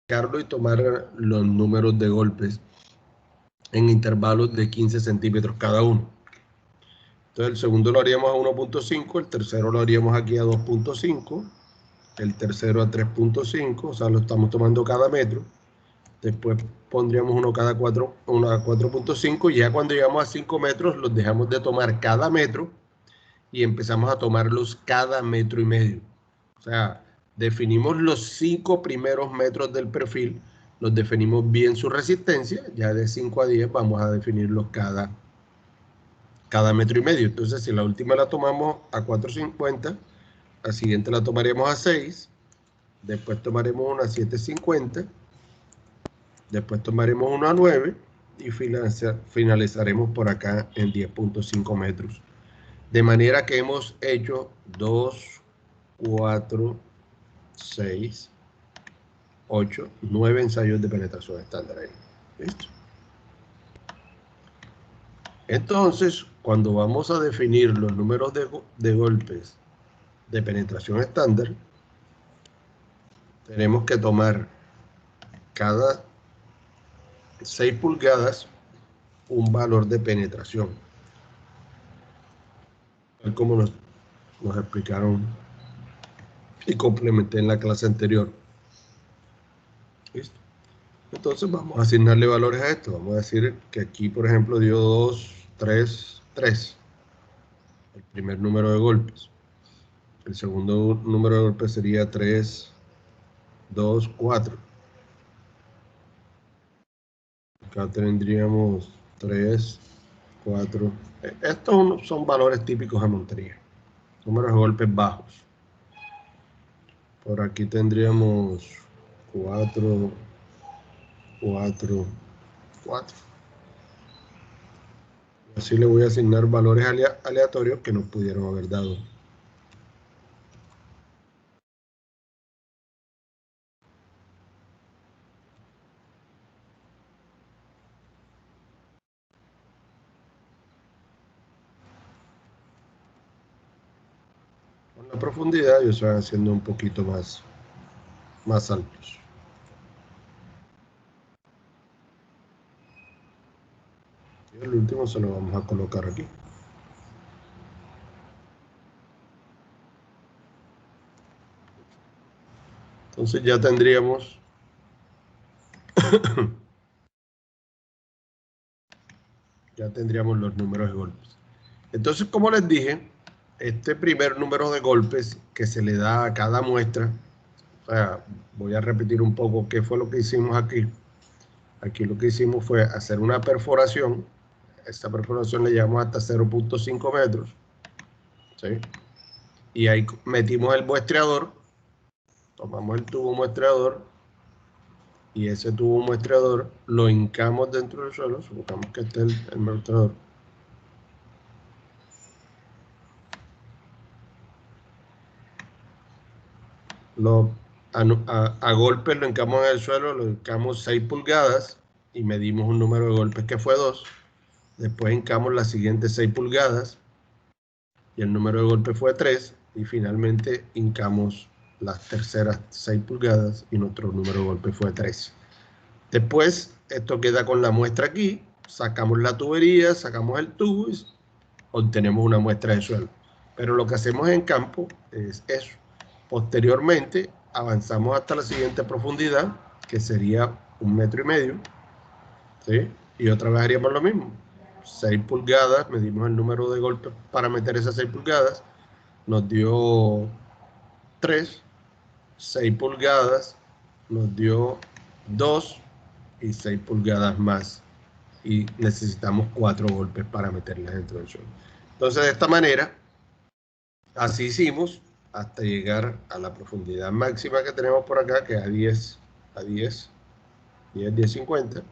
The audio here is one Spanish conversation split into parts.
y tomar los números de golpes en intervalos de 15 centímetros cada uno. Entonces el segundo lo haríamos a 1.5, el tercero lo haríamos aquí a 2.5, el tercero a 3.5, o sea, lo estamos tomando cada metro. Después pondríamos uno a 4.5, y ya cuando llegamos a 5 metros los dejamos de tomar cada metro y empezamos a tomarlos cada metro y medio. O sea, definimos los 5 primeros metros del perfil, los definimos bien su resistencia, ya de 5 a 10 vamos a definirlos cada metro y medio. Entonces, si la última la tomamos a 4.50, la siguiente la tomaremos a 6, después tomaremos una a 7.50, después tomaremos uno a 9 y finalizaremos por acá en 10.5 metros. De manera que hemos hecho 2, 4, 6, 8, 9 ensayos de penetración estándar ahí. ¿Listo? Entonces, cuando vamos a definir los números de golpes de penetración estándar, tenemos que tomar cada 6 pulgadas un valor de penetración, tal como nos explicaron y complementé en la clase anterior. ¿Listo? Entonces vamos a asignarle valores a esto. Vamos a decir que aquí, por ejemplo, dio 2, 3, 3. El primer número de golpes. El segundo número de golpes sería 3, 2, 4. Acá tendríamos 3, 4. Estos son valores típicos de montería. Números de golpes bajos. Por aquí tendríamos 4, 4, 4. Así le voy a asignar valores aleatorios que nos pudieron haber dado. Con la profundidad ellos se van haciendo un poquito más altos. Y el último se lo vamos a colocar aquí. Entonces ya tendríamos los números de golpes. Entonces, como les dije, este primer número de golpes que se le da a cada muestra, o sea, voy a repetir un poco qué fue lo que hicimos aquí. Aquí lo que hicimos fue hacer una perforación. Esta perforación le llamamos hasta 0.5 metros. ¿Sí? Y ahí metimos el muestreador. Tomamos el tubo muestreador y ese tubo muestreador lo hincamos dentro del suelo. Supongamos que este es el muestreador. A golpes lo hincamos en el suelo, lo hincamos 6 pulgadas y medimos un número de golpes que fue 2. Después hincamos las siguientes 6 pulgadas y el número de golpes fue 3. Y finalmente hincamos las terceras 6 pulgadas y nuestro número de golpes fue 3. Después, esto queda con la muestra aquí, sacamos la tubería, sacamos el tubo y obtenemos una muestra de suelo. Pero lo que hacemos en campo es eso. Posteriormente, avanzamos hasta la siguiente profundidad, que sería 1,5 metros, ¿sí? Y otra vez haríamos lo mismo. 6 pulgadas, medimos el número de golpes para meter esas 6 pulgadas, nos dio 3, 6 pulgadas, nos dio 2 y 6 pulgadas más. Y necesitamos 4 golpes para meterlas dentro del suelo. Entonces, de esta manera, así hicimos hasta llegar a la profundidad máxima que tenemos por acá, que es a 10.50.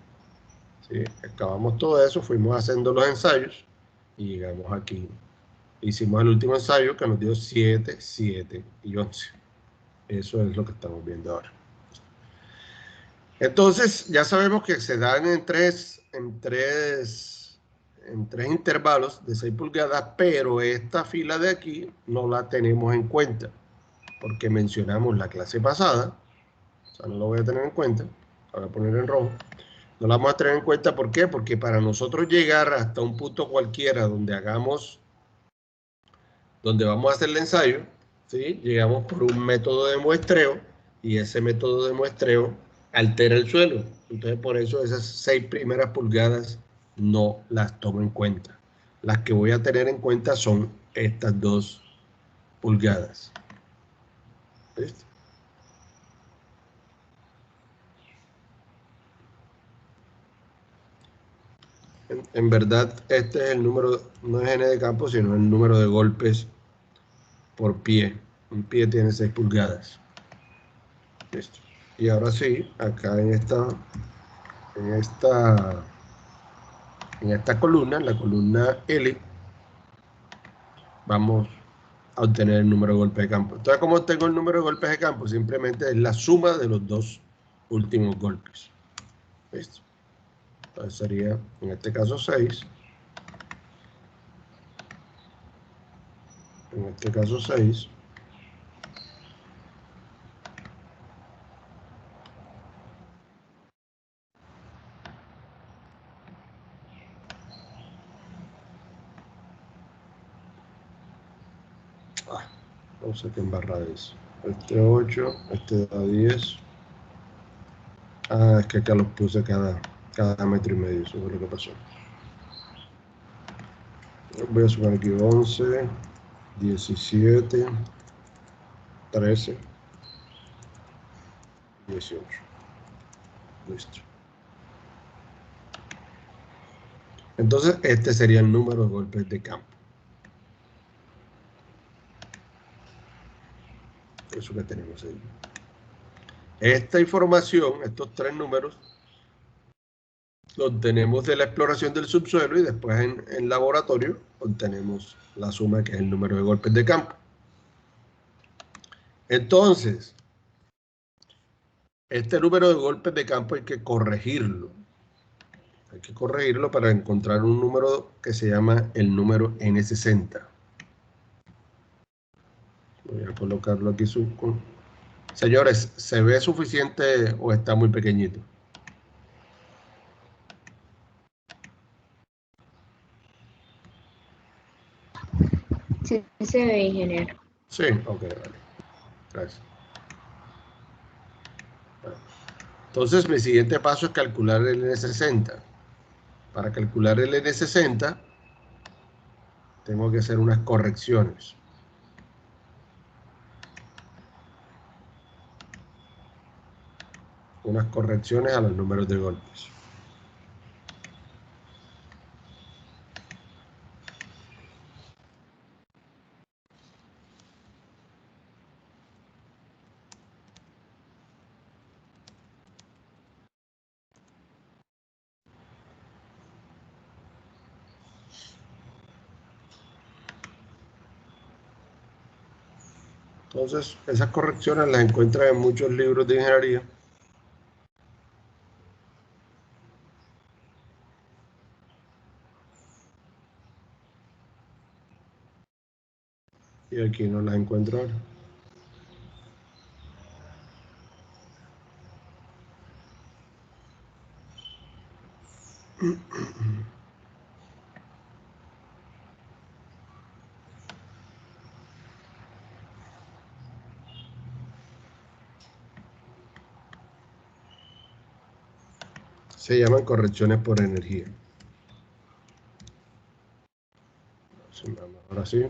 ¿Sí? Acabamos todo eso, fuimos haciendo los ensayos y llegamos aquí. Hicimos el último ensayo que nos dio 7, 7 y 11. Eso es lo que estamos viendo ahora. Entonces, ya sabemos que se dan en tres intervalos de 6 pulgadas, pero esta fila de aquí no la tenemos en cuenta, porque mencionamos la clase pasada, sea, no lo voy a tener en cuenta. Lo voy a poner en rojo. No la vamos a tener en cuenta, ¿por qué? Porque para nosotros llegar hasta un punto cualquiera donde vamos a hacer el ensayo, ¿sí? Llegamos por un método de muestreo y ese método de muestreo altera el suelo. Entonces, por eso esas 6 primeras pulgadas no las tomo en cuenta. Las que voy a tener en cuenta son estas 2 pulgadas. ¿Listo? En verdad, este es el número, no es N de campo, sino el número de golpes por pie. Un pie tiene 6 pulgadas. Listo. Y ahora sí, acá en esta columna, en la columna L, vamos a obtener el número de golpes de campo. Entonces, ¿cómo obtengo el número de golpes de campo? Simplemente es la suma de los 2 últimos golpes. ¿Listo? Entonces sería, en este caso, 6. En este caso, 6. No sé qué embarrada es. Este 8, este da 10. Es que acá los puse cada metro y medio. Eso fue lo que pasó. Voy a sumar aquí 11, 17, 13, 18. Listo. Entonces, este sería el número de golpes de campo. Eso que tenemos ahí. Esta información, estos 3 números, los obtenemos de la exploración del subsuelo y después en laboratorio obtenemos la suma que es el número de golpes de campo. Entonces, este número de golpes de campo hay que corregirlo. Hay que corregirlo para encontrar un número que se llama el número N60. Voy a colocarlo aquí. Señores, ¿se ve suficiente o está muy pequeñito? Sí, se ve, ingeniero. Sí, ok, vale. Gracias. Entonces, mi siguiente paso es calcular el N60. Para calcular el N60, tengo que hacer unas correcciones. Unas correcciones a los números de golpes. Entonces, esas correcciones las encuentran en muchos libros de ingeniería. Y aquí no las encuentro ahora. Se llaman correcciones por energía. Ahora sí.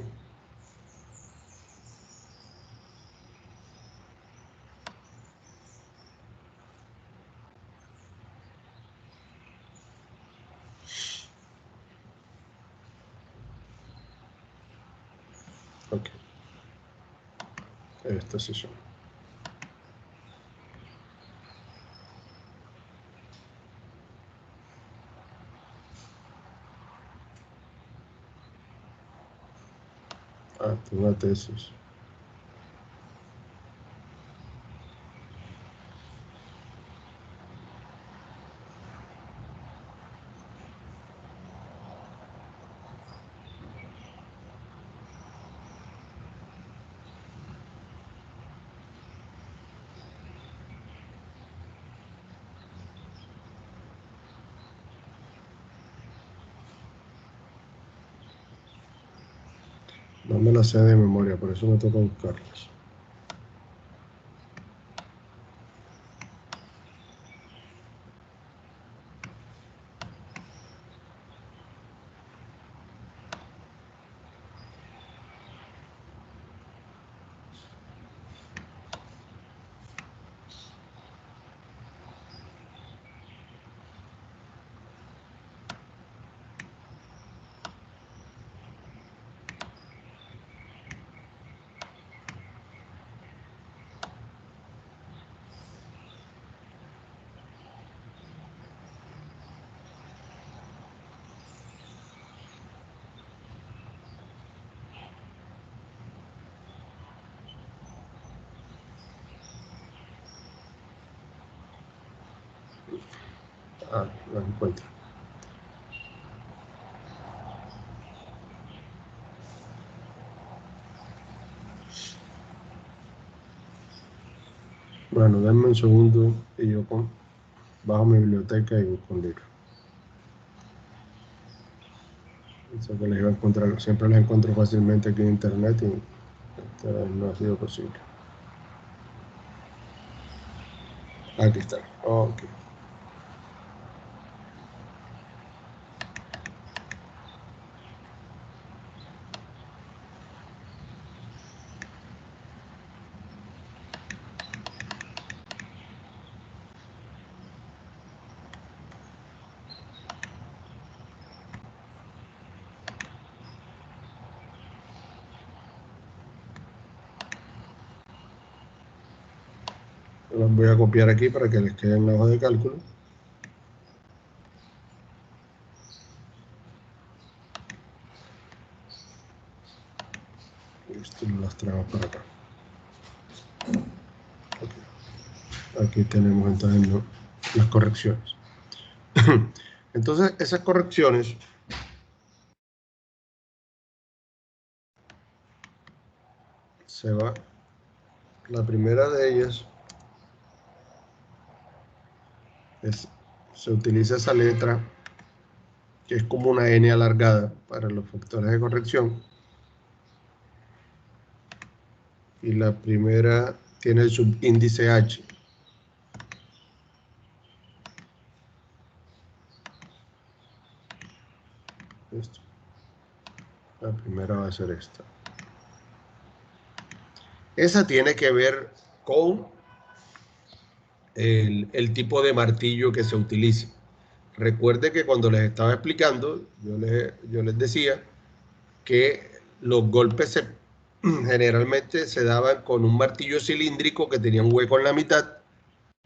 Ok. Estas sí son. Una tesis. No me la sé de memoria, por eso me toca buscarlas. Ah, la encuentro. Bueno, denme un segundo y yo bajo mi biblioteca y busco un libro. Eso que les iba a encontrar, siempre las encuentro fácilmente aquí en internet y esta vez no ha sido posible. Aquí está. Ok. Los voy a copiar aquí para que les quede en la hoja de cálculo. Y esto lo traemos para acá. Okay. Aquí tenemos entonces las correcciones. Entonces, esas correcciones se va. La primera de ellas se utiliza esa letra que es como una N alargada para los factores de corrección. Y la primera tiene el subíndice H. Esto. La primera va a ser esta. Esa tiene que ver con el tipo de martillo que se utiliza. Recuerde que cuando les estaba explicando, yo les decía que los golpes generalmente se daban con un martillo cilíndrico que tenía un hueco en la mitad,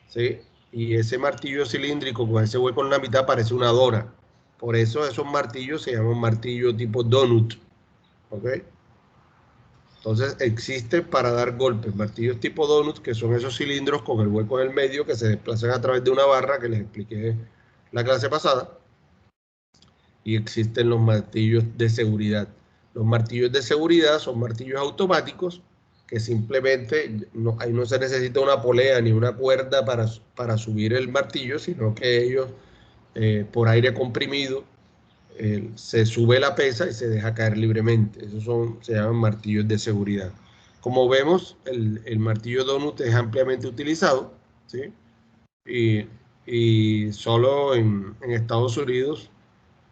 ¿sí? Y ese martillo cilíndrico con ese hueco en la mitad parece una dora. Por eso esos martillos se llaman martillo tipo donut, ¿ok? Entonces existe para dar golpes martillos tipo donut, que son esos cilindros con el hueco en el medio que se desplazan a través de una barra que les expliqué la clase pasada. Y existen los martillos de seguridad. Los martillos de seguridad son martillos automáticos que simplemente ahí no se necesita una polea ni una cuerda para subir el martillo, sino que ellos por aire comprimido se sube la pesa y se deja caer libremente. Esos se llaman martillos de seguridad. Como vemos, el martillo donut es ampliamente utilizado, ¿sí? Y solo en Estados Unidos,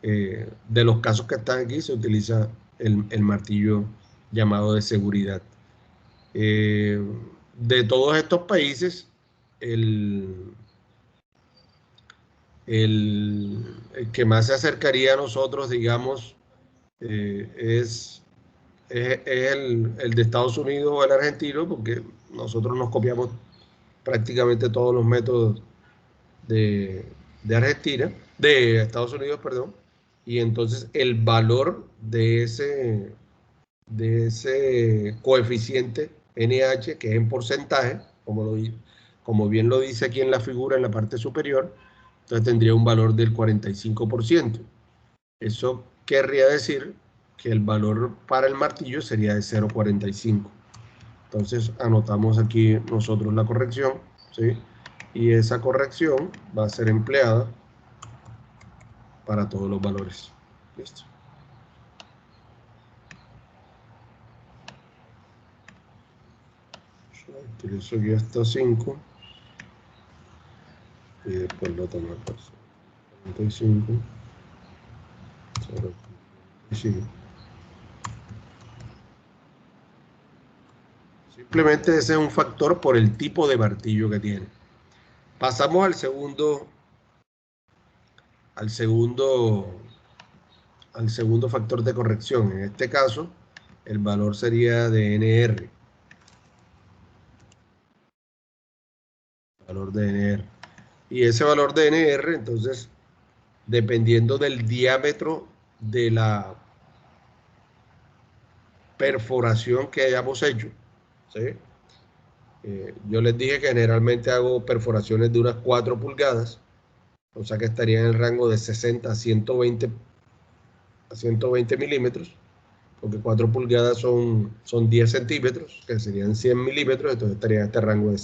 de los casos que están aquí, se utiliza el martillo llamado de seguridad. De todos estos países, el que más se acercaría a nosotros, digamos, es el de Estados Unidos o el argentino, porque nosotros nos copiamos prácticamente todos los métodos de Argentina, de Estados Unidos, perdón, y entonces el valor de ese coeficiente NH, que es en porcentaje, como bien lo dice aquí en la figura en la parte superior, entonces tendría un valor del 45%. Eso querría decir que el valor para el martillo sería de 0,45. Entonces anotamos aquí nosotros la corrección, ¿sí? Y esa corrección va a ser empleada para todos los valores. Listo. Utilizo aquí hasta 5. Y después lo tomo por 45. 0.45. Simplemente ese es un factor por el tipo de martillo que tiene. Pasamos al segundo factor de corrección. En este caso, el valor sería de NR. Valor de NR. Y ese valor de NR, entonces, dependiendo del diámetro de la perforación que hayamos hecho, ¿sí? Yo les dije que generalmente hago perforaciones de unas 4 pulgadas, o sea que estaría en el rango de 60 a 120 milímetros, porque 4 pulgadas son 10 centímetros, que serían 100 milímetros, entonces estaría en este rango de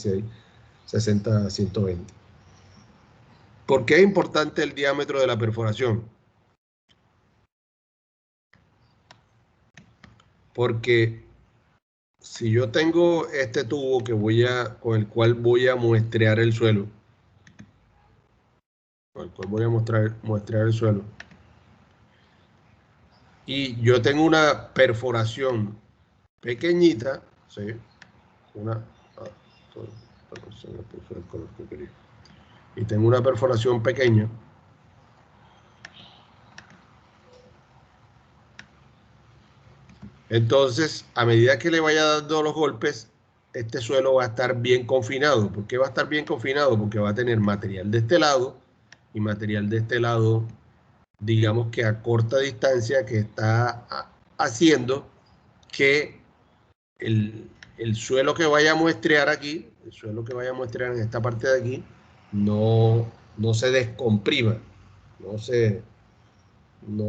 60 a 120. ¿Por qué es importante el diámetro de la perforación? Porque si yo tengo este tubo con el cual voy a muestrear el suelo, y yo tengo una perforación pequeñita, ¿sí? Y tengo una perforación pequeña, entonces a medida que le vaya dando los golpes, este suelo va a estar bien confinado. ¿Por qué va a estar bien confinado? Porque va a tener material de este lado y material de este lado, digamos que a corta distancia, que está haciendo que el suelo que vaya a muestrear aquí, el suelo que vaya a muestrear en esta parte de aquí, no se descomprima, no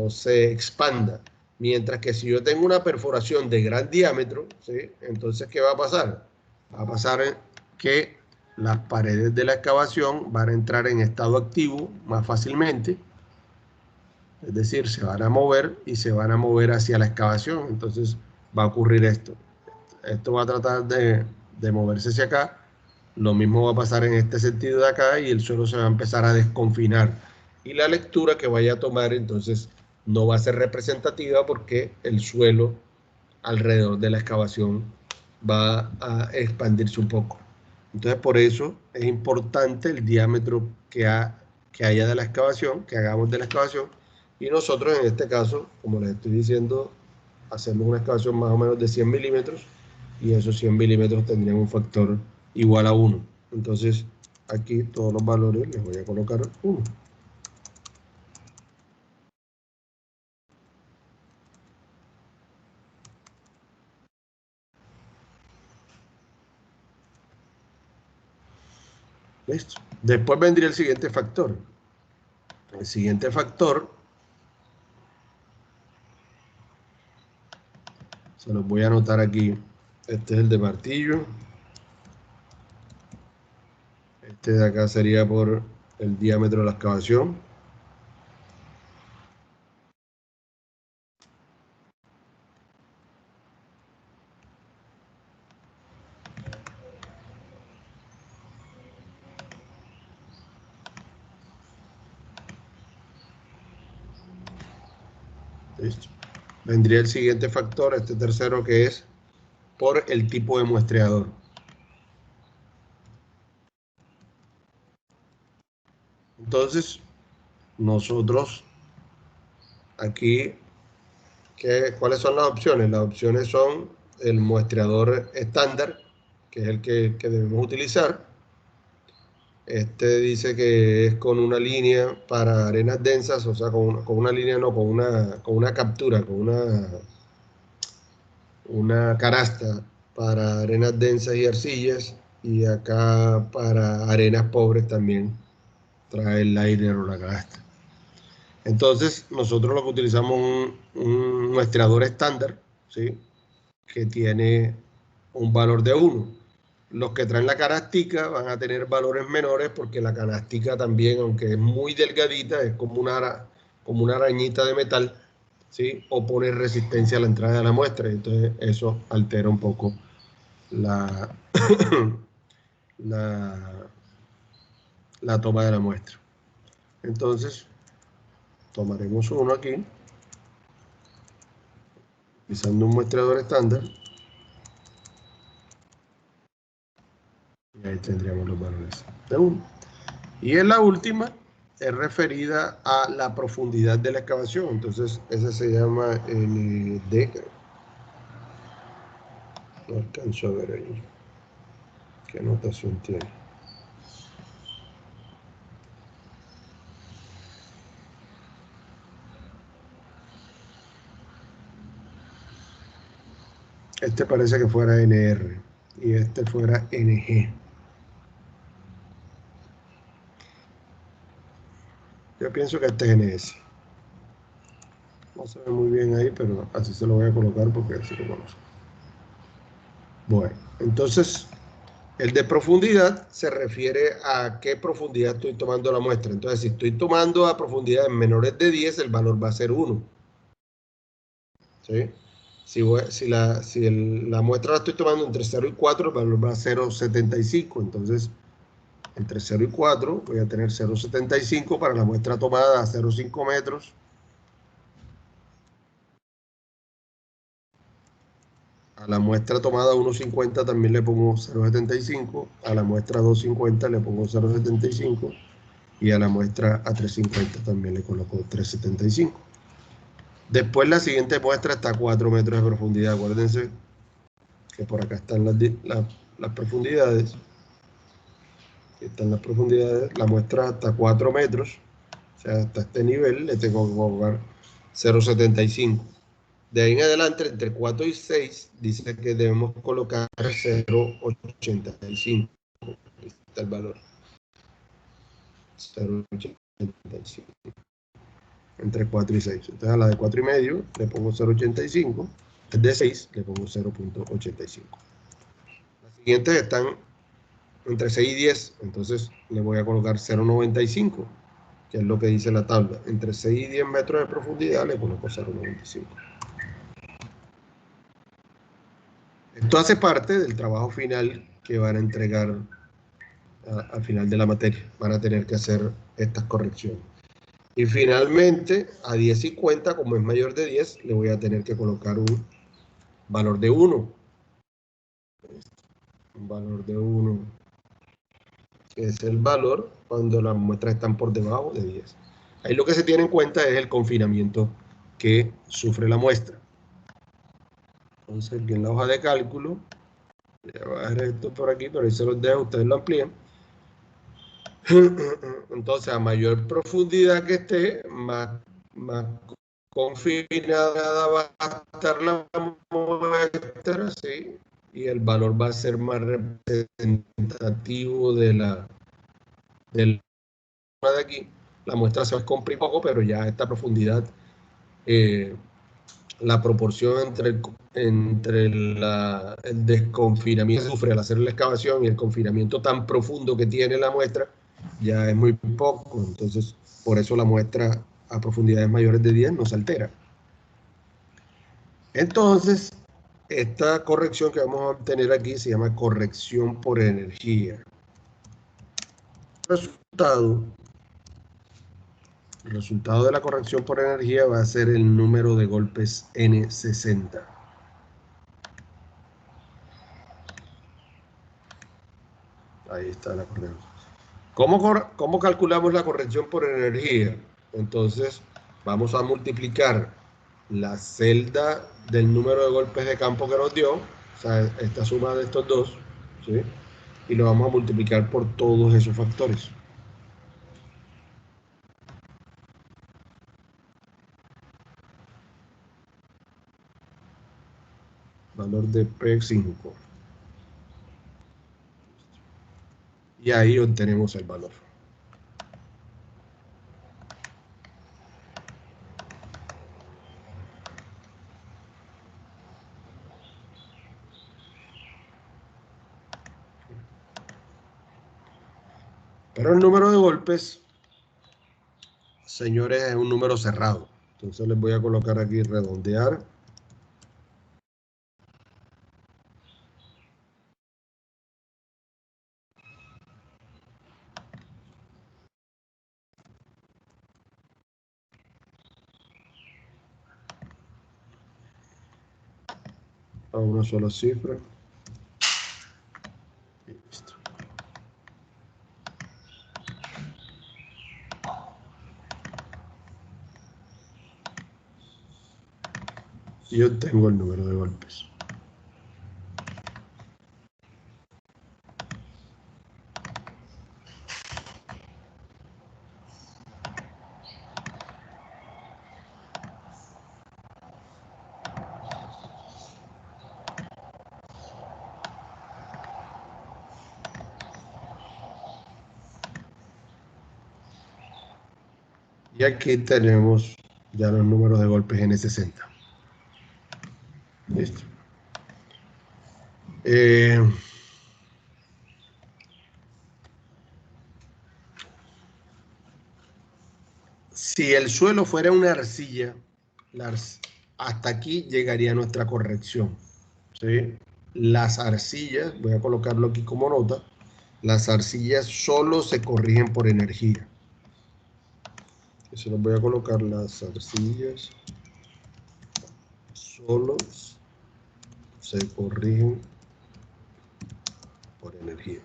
se expanda. Mientras que si yo tengo una perforación de gran diámetro, ¿sí? Entonces, ¿qué va a pasar? Va a pasar que las paredes de la excavación van a entrar en estado activo más fácilmente, es decir, se van a mover y se van a mover hacia la excavación. Entonces va a ocurrir esto. Esto va a tratar de moverse hacia acá. Lo mismo va a pasar en este sentido de acá y el suelo se va a empezar a desconfinar. Y la lectura que vaya a tomar entonces no va a ser representativa porque el suelo alrededor de la excavación va a expandirse un poco. Entonces por eso es importante el diámetro que haya de la excavación, que hagamos de la excavación. Y nosotros en este caso, como les estoy diciendo, hacemos una excavación más o menos de 100 milímetros y esos 100 milímetros tendrían un factor igual a 1. Entonces aquí todos los valores les voy a colocar 1. Listo. Después vendría el siguiente factor. El siguiente factor se los voy a anotar aquí. Este es el de martillo. Este de acá sería por el diámetro de la excavación. Listo. Vendría el siguiente factor, este tercero, que es por el tipo de muestreador. Entonces, nosotros aquí, ¿cuáles son las opciones? Las opciones son el muestreador estándar, que es el que debemos utilizar. Este dice que es con una línea para arenas densas, o sea, con una línea, no, con una captura, con una canasta para arenas densas y arcillas, y acá para arenas pobres también trae el liner o la canasta. Entonces, nosotros lo que utilizamos un muestreador estándar, ¿sí? Que tiene un valor de 1. Los que traen la canastica van a tener valores menores porque la canastica también, aunque es muy delgadita, es como una arañita de metal, ¿sí? Opone resistencia a la entrada de la muestra. Entonces, eso altera un poco la, la toma de la muestra. Entonces, tomaremos uno aquí, utilizando un muestreador estándar. Y ahí tendríamos los valores de 1. Y en la última es referida a la profundidad de la excavación. Entonces, ese se llama ND. No alcanzo a ver ahí qué notación tiene. Este parece que fuera NR y este fuera NG. Yo pienso que este es NS. No se ve muy bien ahí, pero así se lo voy a colocar porque así lo conozco. Bueno, entonces el de profundidad se refiere a qué profundidad estoy tomando la muestra. Entonces, si estoy tomando a profundidades menores de 10, el valor va a ser 1. ¿Sí? Si la muestra la estoy tomando entre 0 y 4, el valor va a 0,75. Entonces, entre 0 y 4 voy a tener 0,75 para la muestra tomada a 0,5 metros. A la muestra tomada 1,50 también le pongo 0,75. A la muestra 2,50 le pongo 0,75. Y a la muestra a 350 también le coloco 375. Después la siguiente muestra está a 4 metros de profundidad. Acuérdense que por acá están las profundidades. Aquí están las profundidades. La muestra hasta 4 metros. O sea, hasta este nivel le tengo que colocar 0,75. De ahí en adelante, entre 4 y 6, dice que debemos colocar 0,85. Ahí está el valor. 0,85. Entre 4 y 6. Entonces a la de 4 y medio le pongo 0,85. El de 6 le pongo 0,85. Las siguientes están entre 6 y 10. Entonces le voy a colocar 0,95, que es lo que dice la tabla. Entre 6 y 10 metros de profundidad le coloco 0,95. Esto hace parte del trabajo final que van a entregar al final de la materia. Van a tener que hacer estas correcciones. Y finalmente, a 10 y cuenta, como es mayor de 10, le voy a tener que colocar un valor de 1. Un valor de 1, que es el valor cuando las muestras están por debajo de 10. Ahí lo que se tiene en cuenta es el confinamiento que sufre la muestra. Entonces, aquí en la hoja de cálculo, voy a bajar esto por aquí, pero ahí se los dejo, ustedes lo amplían. Entonces, a mayor profundidad que esté, más confinada va a estar la muestra, ¿sí? Y el valor va a ser más representativo de la de aquí. La muestra se va a comprimir poco, pero ya a esta profundidad, la proporción entre el desconfinamiento que sufre al hacer la excavación y el confinamiento tan profundo que tiene la muestra ya es muy poco. Entonces, por eso la muestra a profundidades mayores de 10 no se altera. Entonces, esta corrección que vamos a obtener aquí se llama corrección por energía. El resultado de la corrección por energía va a ser el número de golpes N60. Ahí está la corrección. ¿Cómo calculamos la corrección por energía? Entonces, vamos a multiplicar la celda del número de golpes de campo que nos dio, o sea, esta suma de estos dos, ¿sí? Y lo vamos a multiplicar por todos esos factores. Valor de P5. Y ahí obtenemos el valor. Pero el número de golpes, señores, es un número cerrado. Entonces les voy a colocar aquí redondear. a una sola cifra. Y listo. Y obtengo el número de golpes. Y aquí tenemos ya los números de golpes N60. Listo. Si el suelo fuera una arcilla, hasta aquí llegaría nuestra corrección. ¿Sí? Las arcillas, voy a colocarlo aquí como nota, las arcillas solo se corrigen por energía. Eso lo voy a colocar, las arcillas solo se corrigen por energía.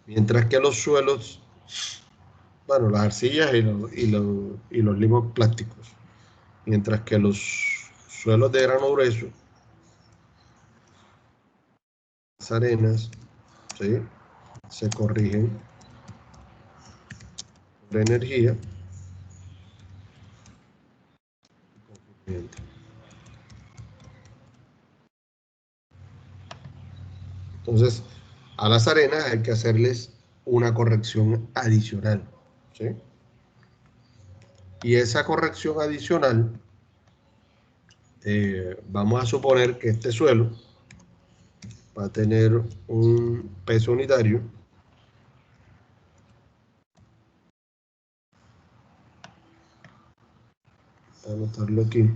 Mientras que los suelos, bueno, las arcillas y los limos plásticos, mientras que los suelos de grano grueso, las arenas, ¿sí?, se corrigen por energía. Entonces, a las arenas hay que hacerles una corrección adicional, ¿sí? Y esa corrección adicional, vamos a suponer que este suelo va a tener un peso unitario voy a anotarlo aquí.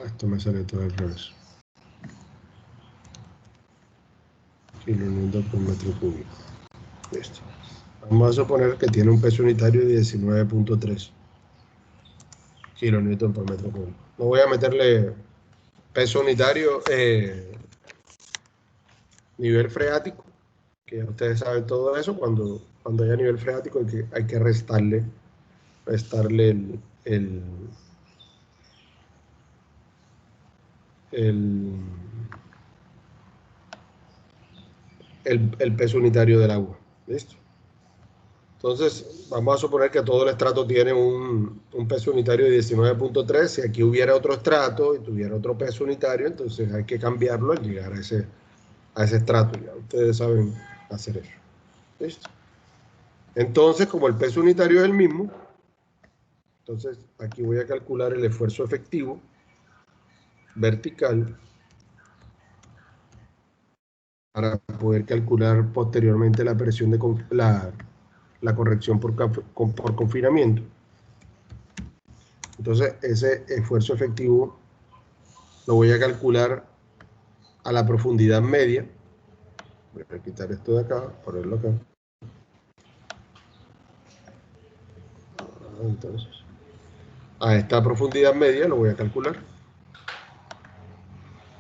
Esto me sale todo al revés. Kilonewton por metro cúbico. Listo. Vamos a suponer que tiene un peso unitario de 19.3 kilonewton por metro cúbico. No voy a meterle peso unitario, nivel freático, que ya ustedes saben todo eso. Cuando haya nivel freático hay que restarle el peso unitario del agua. ¿Listo? Entonces, vamos a suponer que todo el estrato tiene un peso unitario de 19.3. Si aquí hubiera otro estrato y tuviera otro peso unitario, entonces hay que cambiarlo al llegar a ese estrato. Ya ustedes saben hacer eso. ¿Listo? Entonces, como el peso unitario es el mismo, entonces aquí voy a calcular el esfuerzo efectivo vertical para poder calcular posteriormente la presión de la corrección por confinamiento. Entonces, ese esfuerzo efectivo lo voy a calcular a la profundidad media. Voy a quitar esto de acá, ponerlo acá. Entonces, a esta profundidad media lo voy a calcular.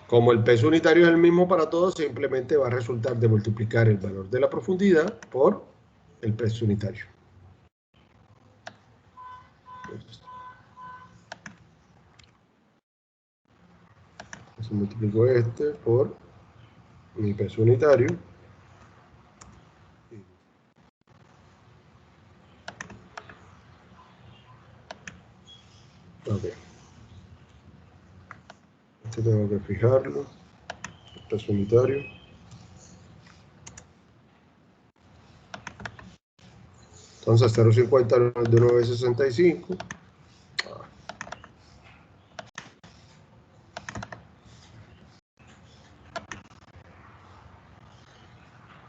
Como el peso unitario es el mismo para todos, simplemente va a resultar de multiplicar el valor de la profundidad por el peso unitario. Entonces multiplico este por mi peso unitario. Ok. Este tengo que fijarlo. El peso unitario. Entonces 0,50 de 9,65.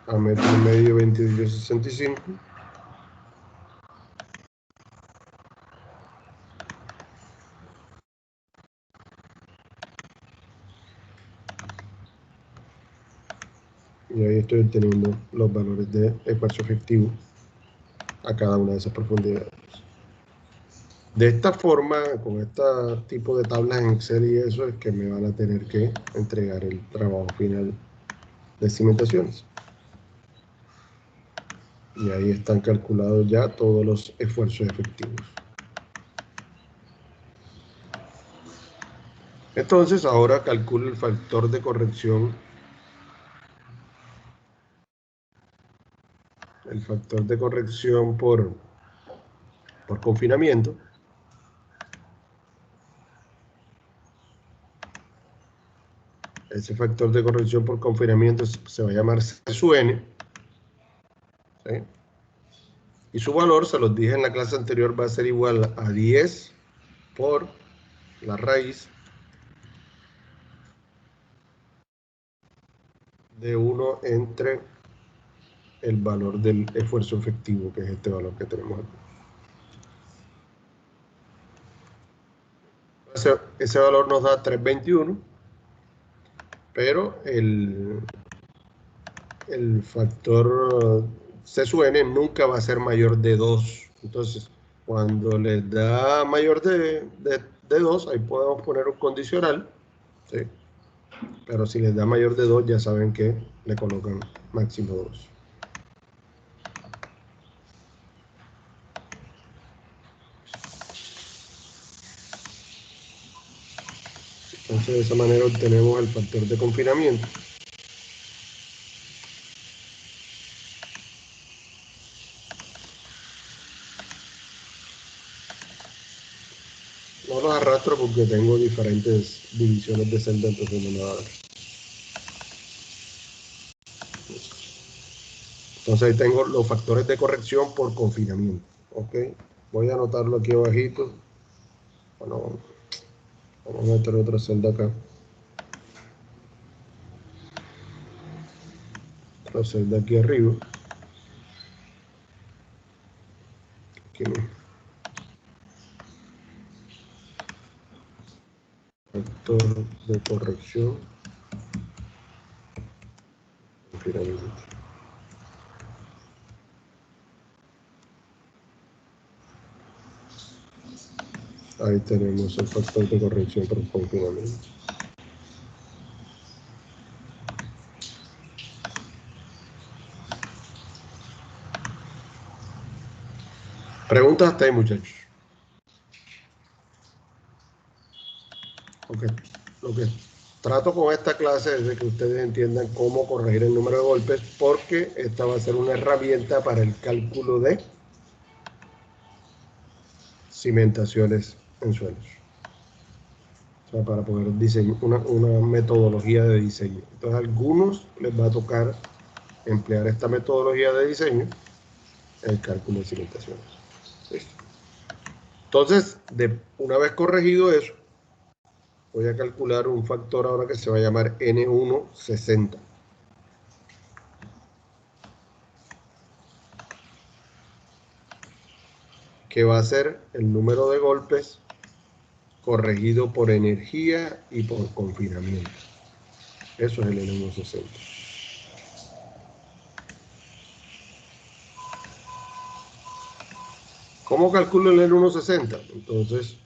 A metro y medio 22,65. Y ahí estoy obteniendo los valores de esfuerzo efectivo a cada una de esas profundidades. De esta forma, con este tipo de tablas en Excel y eso, es que me van a tener que entregar el trabajo final de cimentaciones. Y ahí están calculados ya todos los esfuerzos efectivos. Entonces, ahora calculo el factor de corrección. El factor de corrección por confinamiento. Ese factor de corrección por confinamiento se va a llamar C sub n. ¿Sí? Y su valor, se los dije en la clase anterior, va a ser igual a 10 por la raíz de 1 entre el valor del esfuerzo efectivo, que es este valor que tenemos aquí. Ese valor nos da 321, pero el factor C sub n nunca va a ser mayor de 2. Entonces, cuando les da mayor de 2, ahí podemos poner un condicional, ¿sí? Pero si les da mayor de 2, ya saben que le colocan máximo 2. Entonces, de esa manera obtenemos el factor de confinamiento. No los arrastro porque tengo diferentes divisiones de celda, entonces no me va a dar. Entonces ahí tengo los factores de corrección por confinamiento. ¿Ok? Voy a anotarlo aquí abajito. Bueno, vamos a meter otra celda acá. Otra celda aquí arriba. Aquí no. Factor de corrección. Confinamiento. Ahí tenemos el factor de corrección por confinamiento. Preguntas hasta ahí, muchachos. Okay. Lo que trato con esta clase es de que ustedes entiendan cómo corregir el número de golpes, porque esta va a ser una herramienta para el cálculo de cimentaciones en suelos. O sea, para poder diseñar una metodología de diseño. Entonces, a algunos les va a tocar emplear esta metodología de diseño en el cálculo de cimentaciones. ¿Listo? Entonces, una vez corregido eso, voy a calcular un factor ahora que se va a llamar N160. Que va a ser el número de golpes corregido por energía y por confinamiento. Eso es el N160. ¿Cómo calculo el N160? Entonces,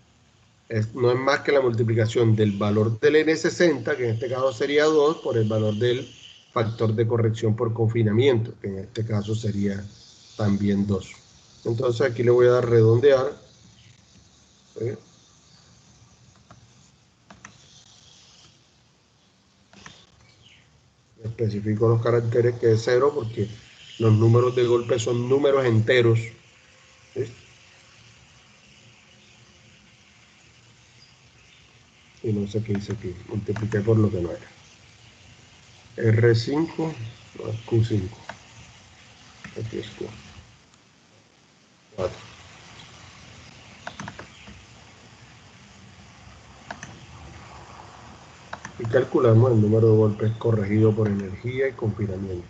no es más que la multiplicación del valor del N60, que en este caso sería 2, por el valor del factor de corrección por confinamiento, que en este caso sería también 2. Entonces aquí le voy a dar redondear. ¿Sí? Especifico los caracteres que es 0 porque los números de golpe son números enteros. ¿Sí? Y no sé qué hice aquí, multipliqué por lo que no era. R5 más Q5. Aquí es Q. 4. Y calculamos el número de golpes corregido por energía y confinamiento.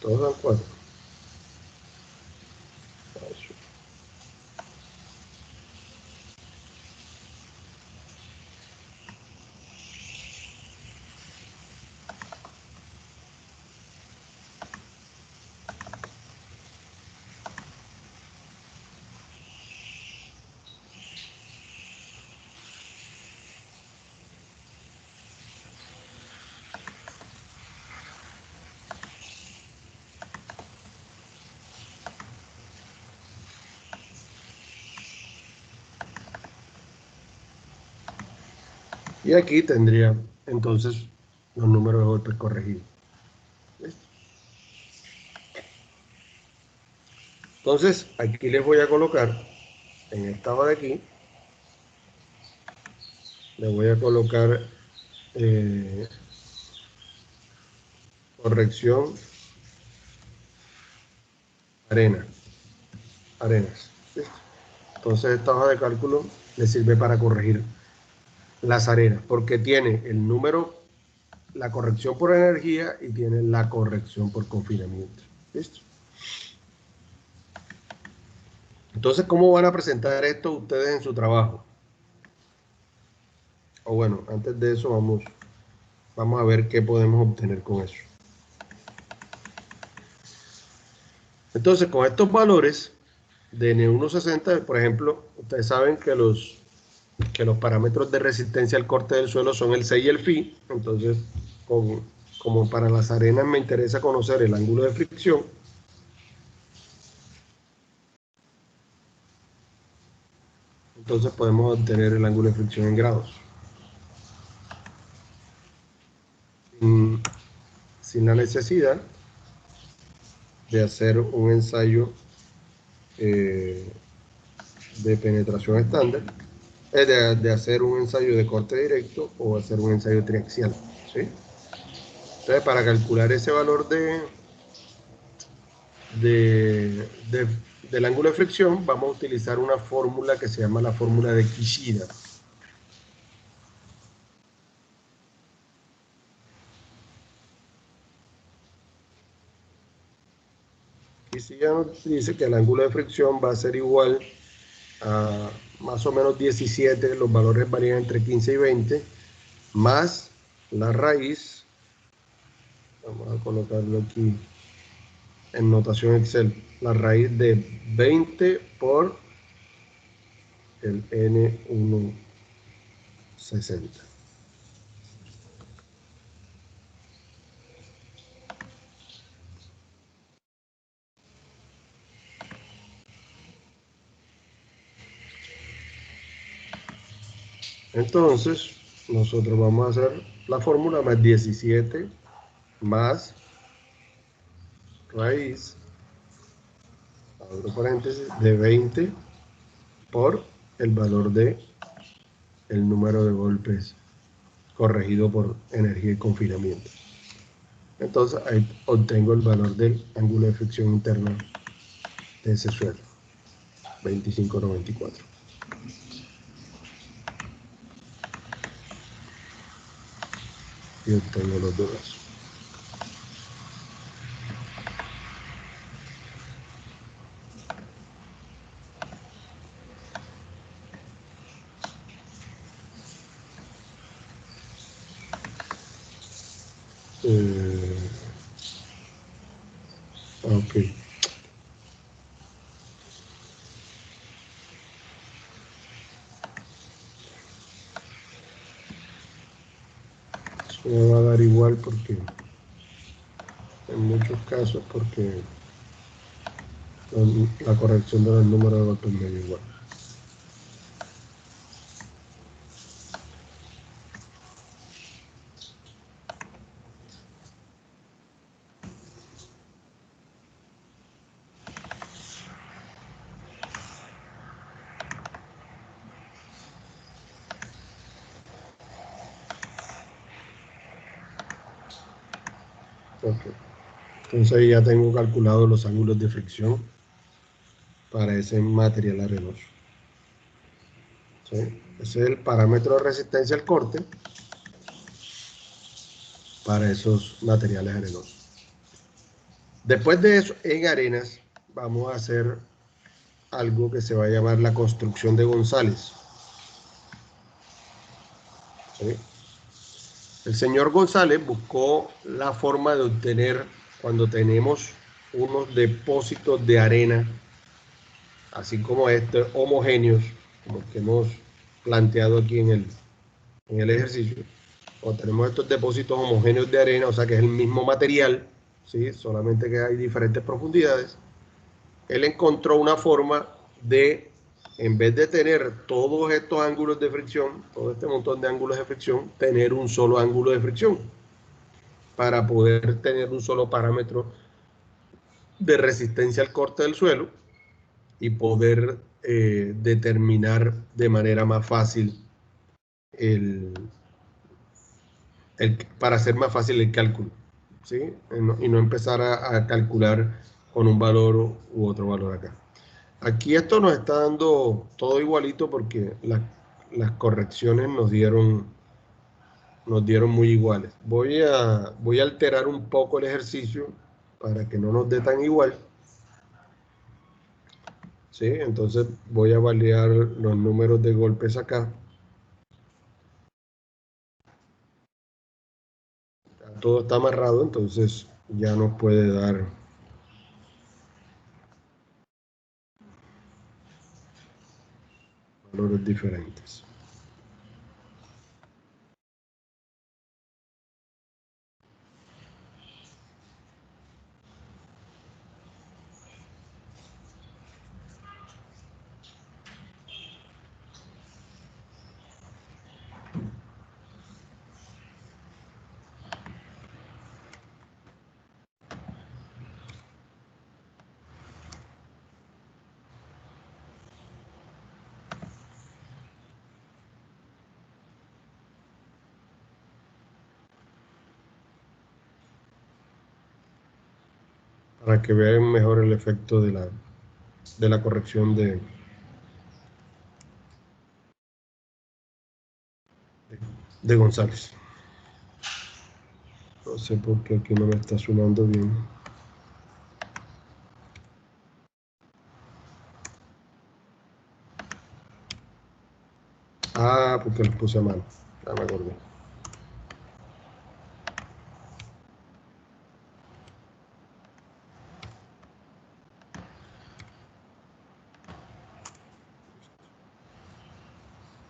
Todos dan 4. Y aquí tendría entonces los números de golpes corregidos. ¿Listo? Entonces, aquí les voy a colocar, en esta hoja de aquí, le voy a colocar corrección arenas. ¿Listo? Entonces, esta hoja de cálculo le sirve para corregir las arenas, porque tiene el número, la corrección por energía y tiene la corrección por confinamiento. ¿Listo? Entonces, ¿cómo van a presentar esto ustedes en su trabajo? O bueno, antes de eso vamos a ver qué podemos obtener con eso. Entonces, con estos valores de N160, por ejemplo, ustedes saben que los parámetros de resistencia al corte del suelo son el C y el Φ. Entonces, como para las arenas me interesa conocer el ángulo de fricción, entonces podemos obtener el ángulo de fricción en grados. Sin la necesidad de hacer un ensayo de penetración estándar, de hacer un ensayo de corte directo o hacer un ensayo triaxial, ¿sí? Entonces, para calcular ese valor del ángulo de fricción, vamos a utilizar una fórmula que se llama la fórmula de Kishida. Kishida nos dice que el ángulo de fricción va a ser igual a más o menos 17, los valores varían entre 15 y 20, más la raíz, vamos a colocarlo aquí en notación Excel, la raíz de 20 por el N160. Entonces, nosotros vamos a hacer la fórmula más 17 más raíz, abro paréntesis, de 20 por el valor de el número de golpes corregido por energía y confinamiento. Entonces ahí obtengo el valor del ángulo de fricción interno de ese suelo, 2594. Y obtengo los dos. Ok. Eso me va a dar igual porque en muchos casos porque la corrección de los números de golpes me da igual. Okay. Entonces ya tengo calculado los ángulos de fricción para ese material arenoso. ¿Sí? Ese es el parámetro de resistencia al corte para esos materiales arenosos. Después de eso, en arenas, vamos a hacer algo que se va a llamar la construcción de González. ¿Sí? El señor González buscó la forma de obtener, cuando tenemos unos depósitos de arena, así como estos, homogéneos, como que hemos planteado aquí en el ejercicio, o tenemos estos depósitos homogéneos de arena, o sea que es el mismo material, ¿sí? Solamente que hay diferentes profundidades. Él encontró una forma de en vez de tener todos estos ángulos de fricción, todo este montón de ángulos de fricción, tener un solo ángulo de fricción para poder tener un solo parámetro de resistencia al corte del suelo y poder determinar de manera más fácil para hacer más fácil el cálculo, ¿sí? Y no empezar a calcular con un valor u otro valor acá. Aquí esto nos está dando todo igualito porque las correcciones nos dieron muy iguales. Voy a alterar un poco el ejercicio para que no nos dé tan igual. ¿Sí? Entonces voy a validar los números de golpes acá. Todo está amarrado, entonces ya nos puede dar valores diferentes. Para que vean mejor el efecto de la corrección de González. No sé por qué aquí no me está sonando bien. Ah, porque los puse a mano. Ya me acordé.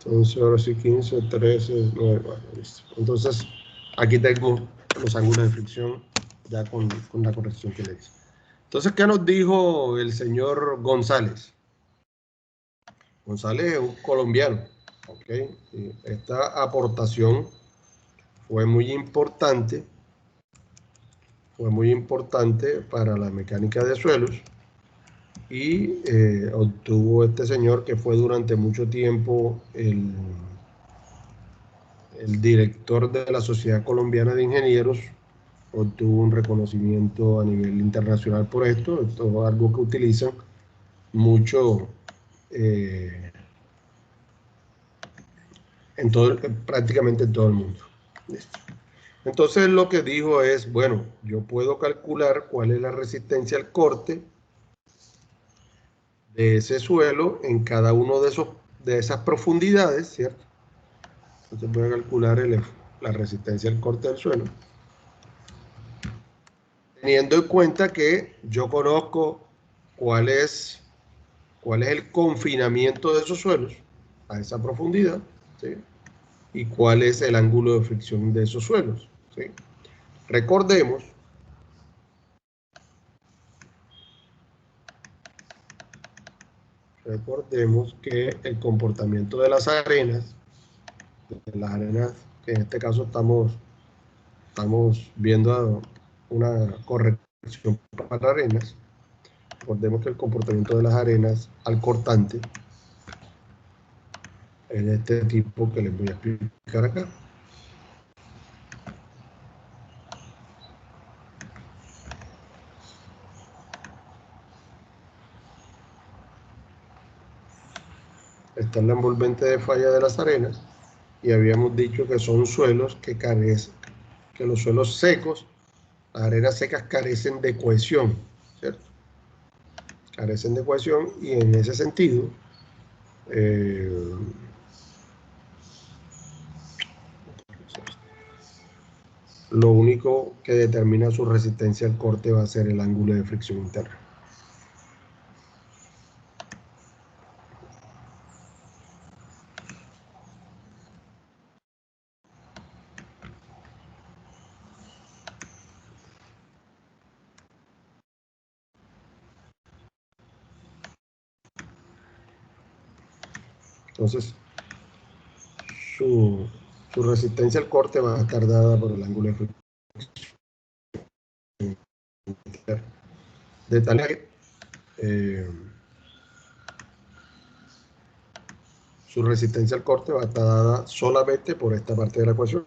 Entonces, ahora sí, 15, 13, 9, bueno, listo. Entonces, aquí tengo los ángulos de fricción ya con la corrección que le hice. Entonces, ¿qué nos dijo el señor González? González es un colombiano, ¿ok? Y esta aportación fue muy importante para la mecánica de suelos y obtuvo este señor que fue durante mucho tiempo el director de la Sociedad Colombiana de Ingenieros, obtuvo un reconocimiento a nivel internacional por esto. Esto es algo que utilizan mucho prácticamente en todo el mundo. Listo. Entonces lo que dijo es, bueno, yo puedo calcular cuál es la resistencia al corte de ese suelo en cada uno de esas profundidades, ¿cierto? Entonces voy a calcular la resistencia al corte del suelo, teniendo en cuenta que yo conozco cuál es el confinamiento de esos suelos a esa profundidad, ¿sí? Y cuál es el ángulo de fricción de esos suelos, ¿sí? Recordemos que el comportamiento de las arenas, que en este caso estamos viendo una corrección para arenas. Recordemos que el comportamiento de las arenas al cortante es de este tipo que les voy a explicar acá. Esta es la envolvente de falla de las arenas y habíamos dicho que son suelos que los suelos secos, las arenas secas carecen de cohesión, ¿cierto? Carecen de cohesión y en ese sentido lo único que determina su resistencia al corte va a ser el ángulo de fricción interna. Entonces, su resistencia al corte va a estar dada por el ángulo de fricción. De tal que su resistencia al corte va a estar dada solamente por esta parte de la ecuación.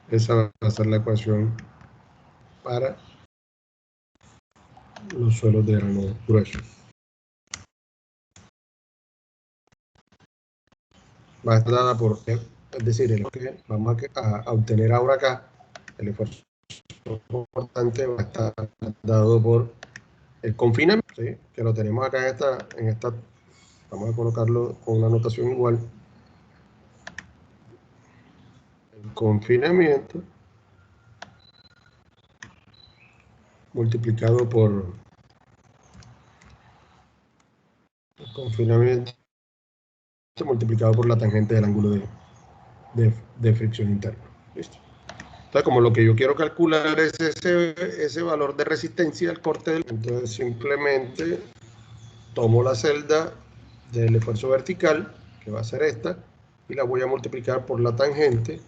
Esa va a ser la ecuación para los suelos de grano grueso. Va a estar dada por, es decir, el que vamos a obtener ahora acá, el esfuerzo importante va a estar dado por el confinamiento, ¿sí? Que lo tenemos acá en esta, vamos a colocarlo con una notación igual. El confinamiento multiplicado por el confinamiento multiplicado por la tangente del ángulo de fricción interno. ¿Listo? Entonces, como lo que yo quiero calcular es ese valor de resistencia al corte, entonces simplemente tomo la celda del esfuerzo vertical, que va a ser esta, y la voy a multiplicar por la tangente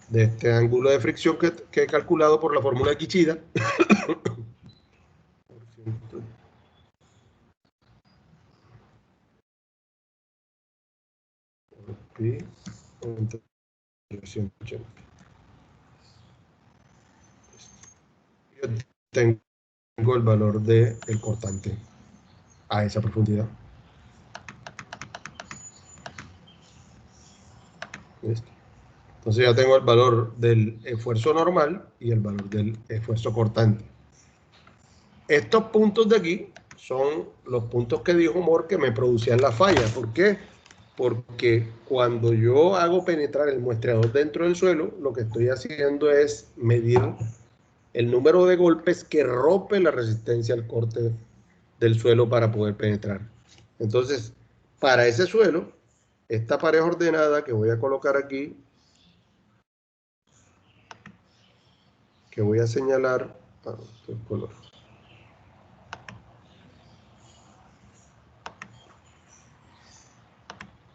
de este ángulo de fricción que he calculado por la fórmula de Kichida. Pi entre 180. Yo tengo el valor del cortante a esa profundidad. ¿Listo? Entonces ya tengo el valor del esfuerzo normal y el valor del esfuerzo cortante. Estos puntos de aquí son los puntos que dijo Moore que me producían la falla. ¿Por qué? Porque cuando yo hago penetrar el muestreador dentro del suelo, lo que estoy haciendo es medir el número de golpes que rompe la resistencia al corte del suelo para poder penetrar. Entonces, para ese suelo, esta pareja ordenada que voy a colocar aquí, que voy a señalar, el color.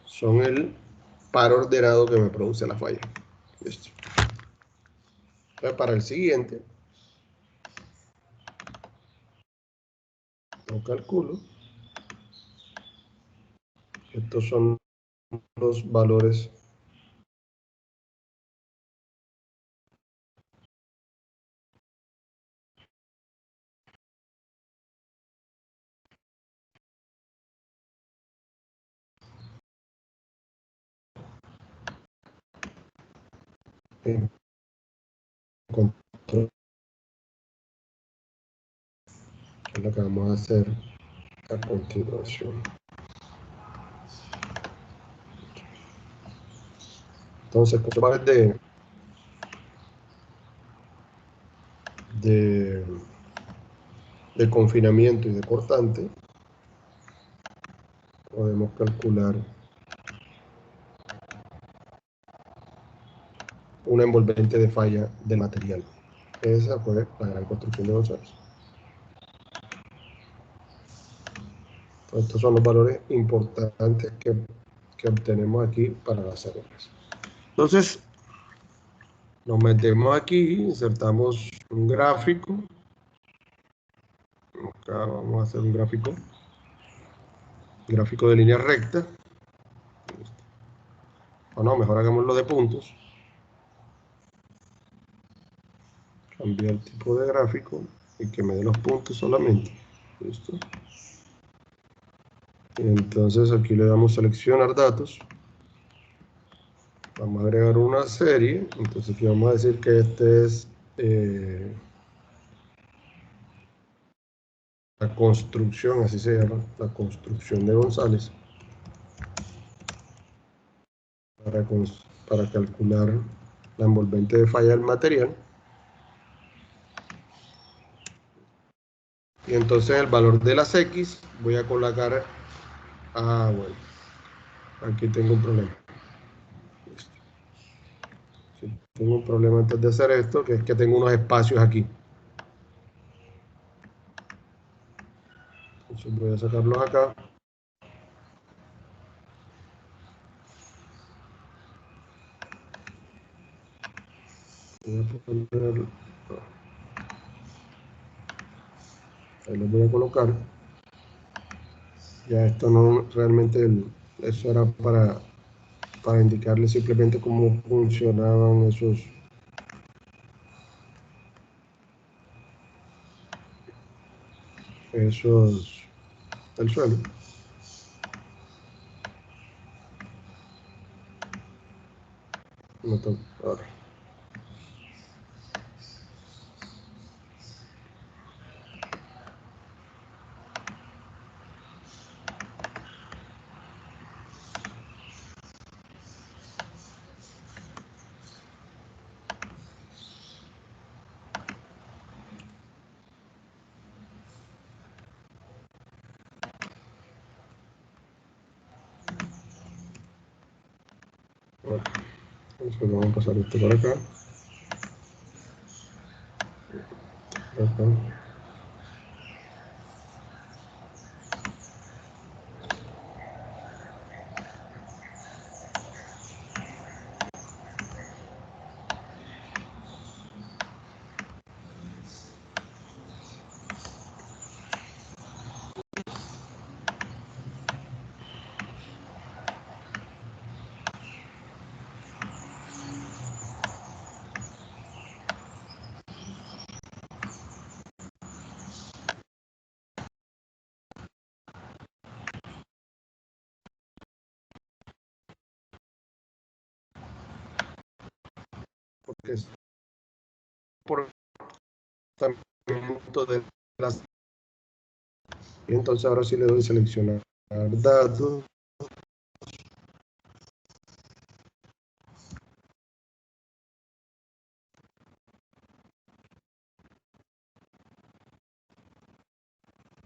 Son el par ordenado que me produce la falla. Listo. Entonces, para el siguiente, lo calculo. Estos son los valores en control, que es lo que vamos a hacer a continuación. Entonces, con valores de confinamiento y de cortante, podemos calcular una envolvente de falla del material. Esa fue la gran construcción de González. Entonces, estos son los valores importantes que obtenemos aquí para las errores. Entonces, nos metemos aquí, insertamos un gráfico. Acá vamos a hacer un gráfico. Gráfico de línea recta. O no, mejor hagámoslo de puntos. Cambiar el tipo de gráfico y que me dé los puntos solamente. ¿Listo? Entonces aquí le damos seleccionar datos. Vamos a agregar una serie. Entonces aquí vamos a decir que este es la construcción, así se llama, la construcción de González. Para calcular la envolvente de falla del material. Y entonces el valor de las X voy a colocar, bueno, aquí tengo un problema. Sí, tengo un problema antes de hacer esto, que es que tengo unos espacios aquí. Entonces voy a sacarlos acá. Voy a poner, ahí los voy a colocar. Ya esto no realmente, eso era para indicarles simplemente cómo funcionaban el suelo. Ahora. Entonces vamos a pasar esto por acá. Porque es por de las. Y entonces ahora sí le doy seleccionar datos.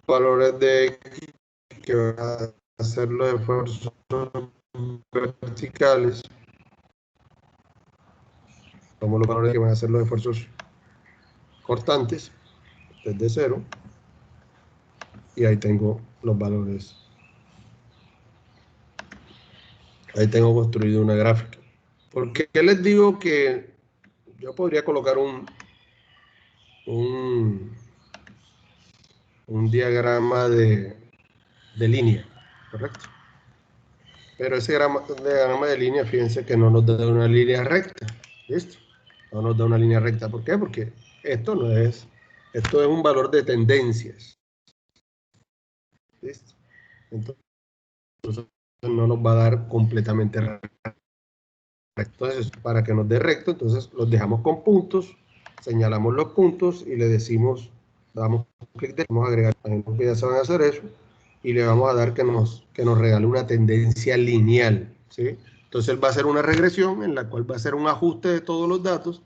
Valores de X que van a hacer los esfuerzos verticales. Como los valores que van a hacer los esfuerzos cortantes desde 0. Y ahí tengo los valores. Ahí tengo construido una gráfica. ¿Por qué les digo que yo podría colocar un diagrama de línea? ¿Correcto? Pero ese diagrama de línea, fíjense que no nos da una línea recta. ¿Listo? No nos da una línea recta. ¿Por qué? Porque esto es un valor de tendencias. ¿Listo? Entonces no nos va a dar completamente recto. Entonces, para que nos dé recto, entonces los dejamos con puntos, señalamos los puntos y le decimos, damos clic, vamos a agregar, que ya saben hacer eso, y le vamos a dar que nos regale una tendencia lineal, ¿sí? Entonces él va a hacer una regresión en la cual va a hacer un ajuste de todos los datos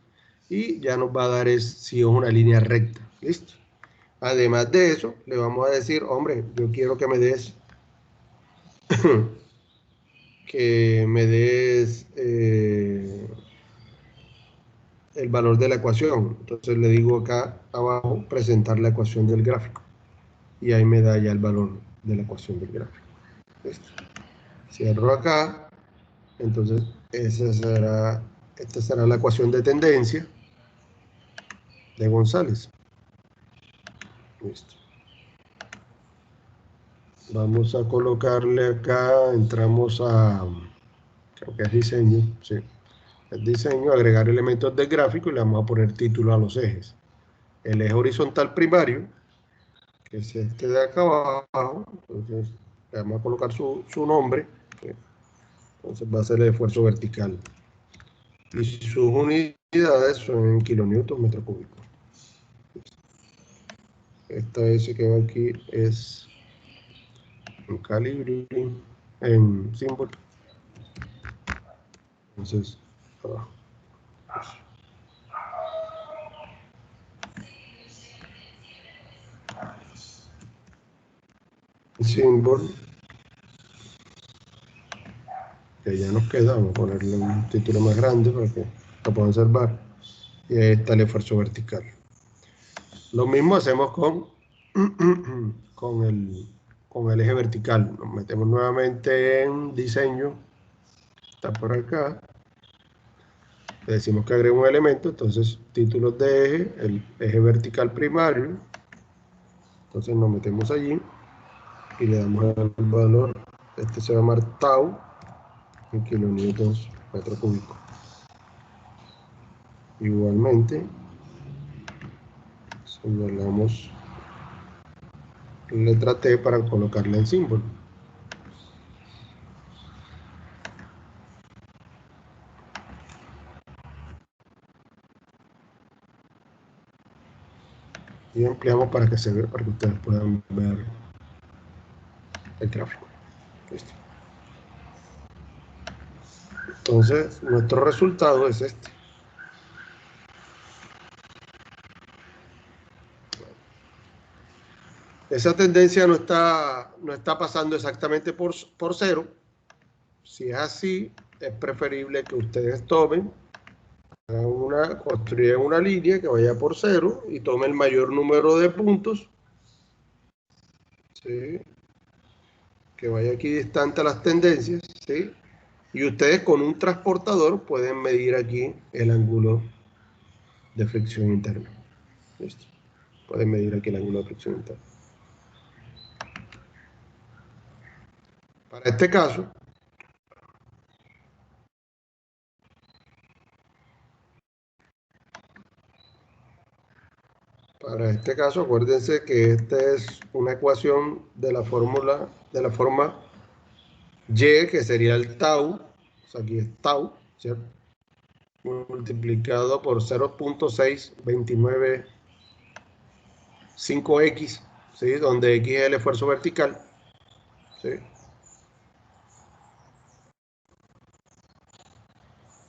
y ya nos va a dar si es una línea recta, ¿listo? Además de eso, le vamos a decir, hombre, yo quiero que me des el valor de la ecuación. Entonces le digo acá abajo, presentar la ecuación del gráfico. Y ahí me da ya el valor de la ecuación del gráfico. ¿Listo? Cierro acá. Entonces, esta será la ecuación de tendencia de González. Listo. Vamos a colocarle acá, entramos a, creo que es diseño, sí. El diseño, agregar elementos del gráfico y le vamos a poner título a los ejes. El eje horizontal primario, que es este de acá abajo, entonces le vamos a colocar su nombre, ¿sí? Entonces va a ser el esfuerzo vertical. Y sus unidades son en kilonewton metro cúbico. Esta S que va aquí es en calibre, en símbolo. Entonces, abajo. Símbolo. Que ya nos queda, vamos a ponerle un título más grande para que lo puedan observar. Y ahí está el esfuerzo vertical. Lo mismo hacemos con el eje vertical. Nos metemos nuevamente en diseño. Está por acá. Le decimos que agregue un elemento. Entonces, títulos de eje, el eje vertical primario. Entonces nos metemos allí y le damos el valor. Este se va a llamar tau en kilonewtons metro cúbico. Igualmente, señalamos letra T para colocarla en símbolo. Y ampliamos para que se vea, para que ustedes puedan ver el gráfico. Listo. Entonces, nuestro resultado es este. Esa tendencia no está pasando exactamente por cero. Si es así, es preferible que ustedes tomen, construyan una línea que vaya por cero y tome el mayor número de puntos, ¿sí? Que vaya aquí distante a las tendencias, ¿sí? Y ustedes con un transportador pueden medir aquí el ángulo de fricción interna. Listo. Pueden medir aquí el ángulo de fricción interna. Para este caso, acuérdense que esta es una ecuación de la forma Y, que sería el tau, o sea, aquí es tau, ¿cierto? Multiplicado por 0.6295x, ¿sí? Donde x es el esfuerzo vertical, ¿sí?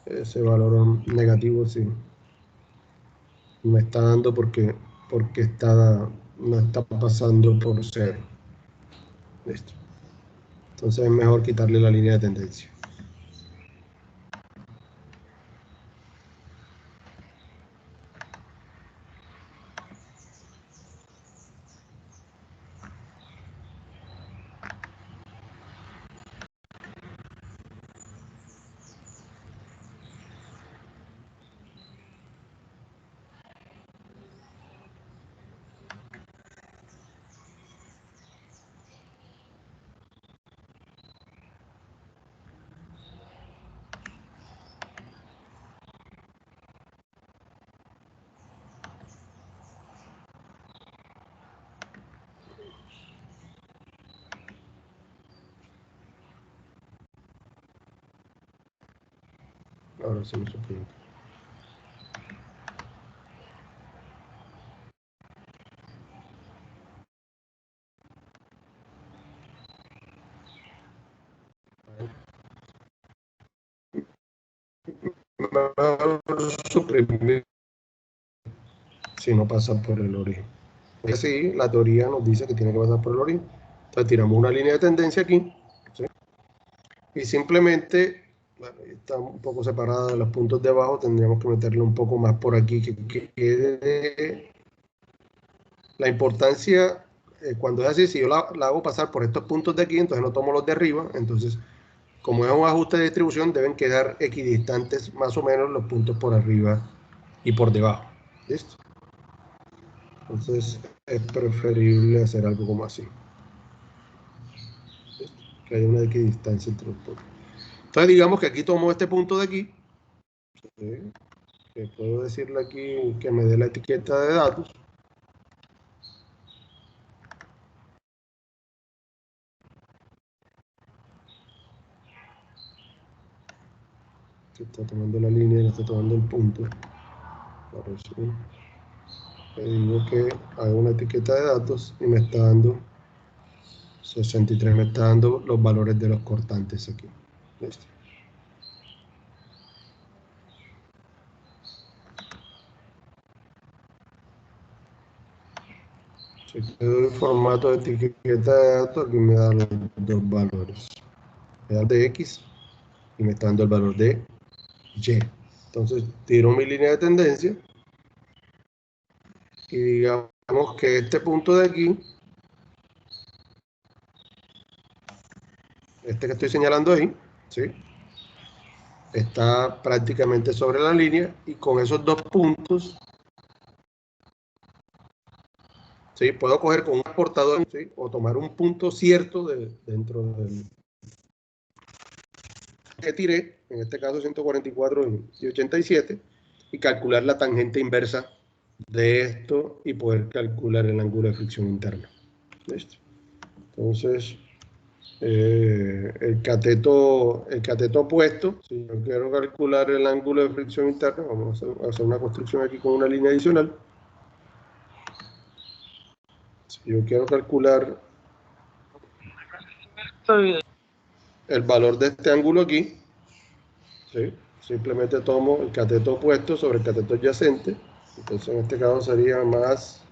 Ese valor negativo, sí, me está dando porque no está pasando por cero. Listo. Entonces es mejor quitarle la línea de tendencia. Ahora sí me supongo. Suprimir si no pasa por el origen. Así, la teoría nos dice que tiene que pasar por el origen. Entonces tiramos una línea de tendencia aquí, ¿sí? Y simplemente, bueno, está un poco separada de los puntos de abajo, tendríamos que meterle un poco más por aquí, que quede la importancia. Cuando es así, si yo la hago pasar por estos puntos de aquí, entonces no tomo los de arriba, entonces como es un ajuste de distribución, deben quedar equidistantes más o menos los puntos por arriba y por debajo. ¿Listo? Entonces es preferible hacer algo como así. que hay una equidistancia entre los puntos. Entonces digamos que aquí tomo este punto de aquí, ¿sí? Que puedo decirle aquí que me dé la etiqueta de datos. Se está tomando la línea y no está tomando el punto. Ahora sí. Le digo que hago una etiqueta de datos y me está dando 63, me está dando los valores de los cortantes aquí. Listo. Si quedo en formato de etiqueta de datos, aquí me da los dos valores. Me da de X y me está dando el valor de Y. Entonces tiro mi línea de tendencia y digamos que este punto de aquí, este que estoy señalando ahí, ¿sí? Está prácticamente sobre la línea y con esos dos puntos, ¿sí? Puedo coger con un aportador, ¿sí? O tomar un punto cierto dentro del que tiré, en este caso 144 y 87, y calcular la tangente inversa de esto y poder calcular el ángulo de fricción interna. ¿Listo? Entonces, el cateto opuesto, si yo quiero calcular el ángulo de fricción interna, vamos a hacer una construcción aquí con una línea adicional. Si yo quiero calcular el valor de este ángulo aquí, ¿sí? Simplemente tomo el cateto opuesto sobre el cateto adyacente. Entonces en este caso sería más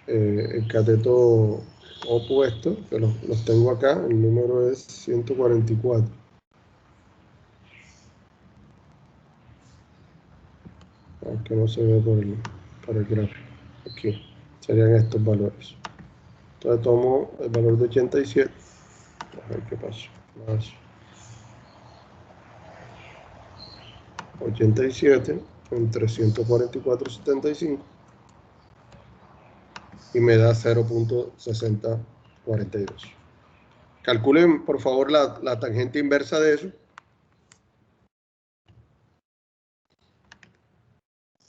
el cateto opuesto, que los tengo acá, el número es 144. Aunque no se ve por el gráfico. Aquí serían estos valores. Entonces tomo el valor de 87. A ver qué pasa. Más 87 entre 144,75 y me da 0.6042. Calculen por favor la tangente inversa de eso.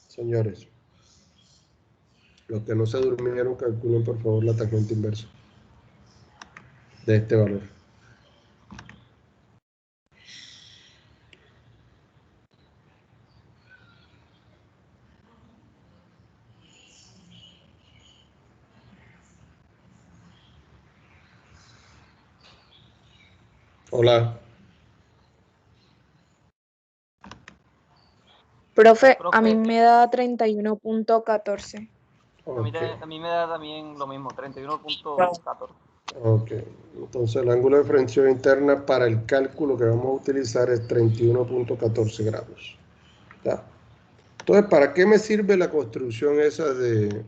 Señores, los que no se durmieron, calculen por favor la tangente inversa de este valor. Hola. Profe, a mí me da 31.14. Okay. A mí me da también lo mismo, 31.14. Ok, entonces el ángulo de fricción interna para el cálculo que vamos a utilizar es 31.14 grados. ¿Ya? Entonces, ¿para qué me sirve la construcción esa de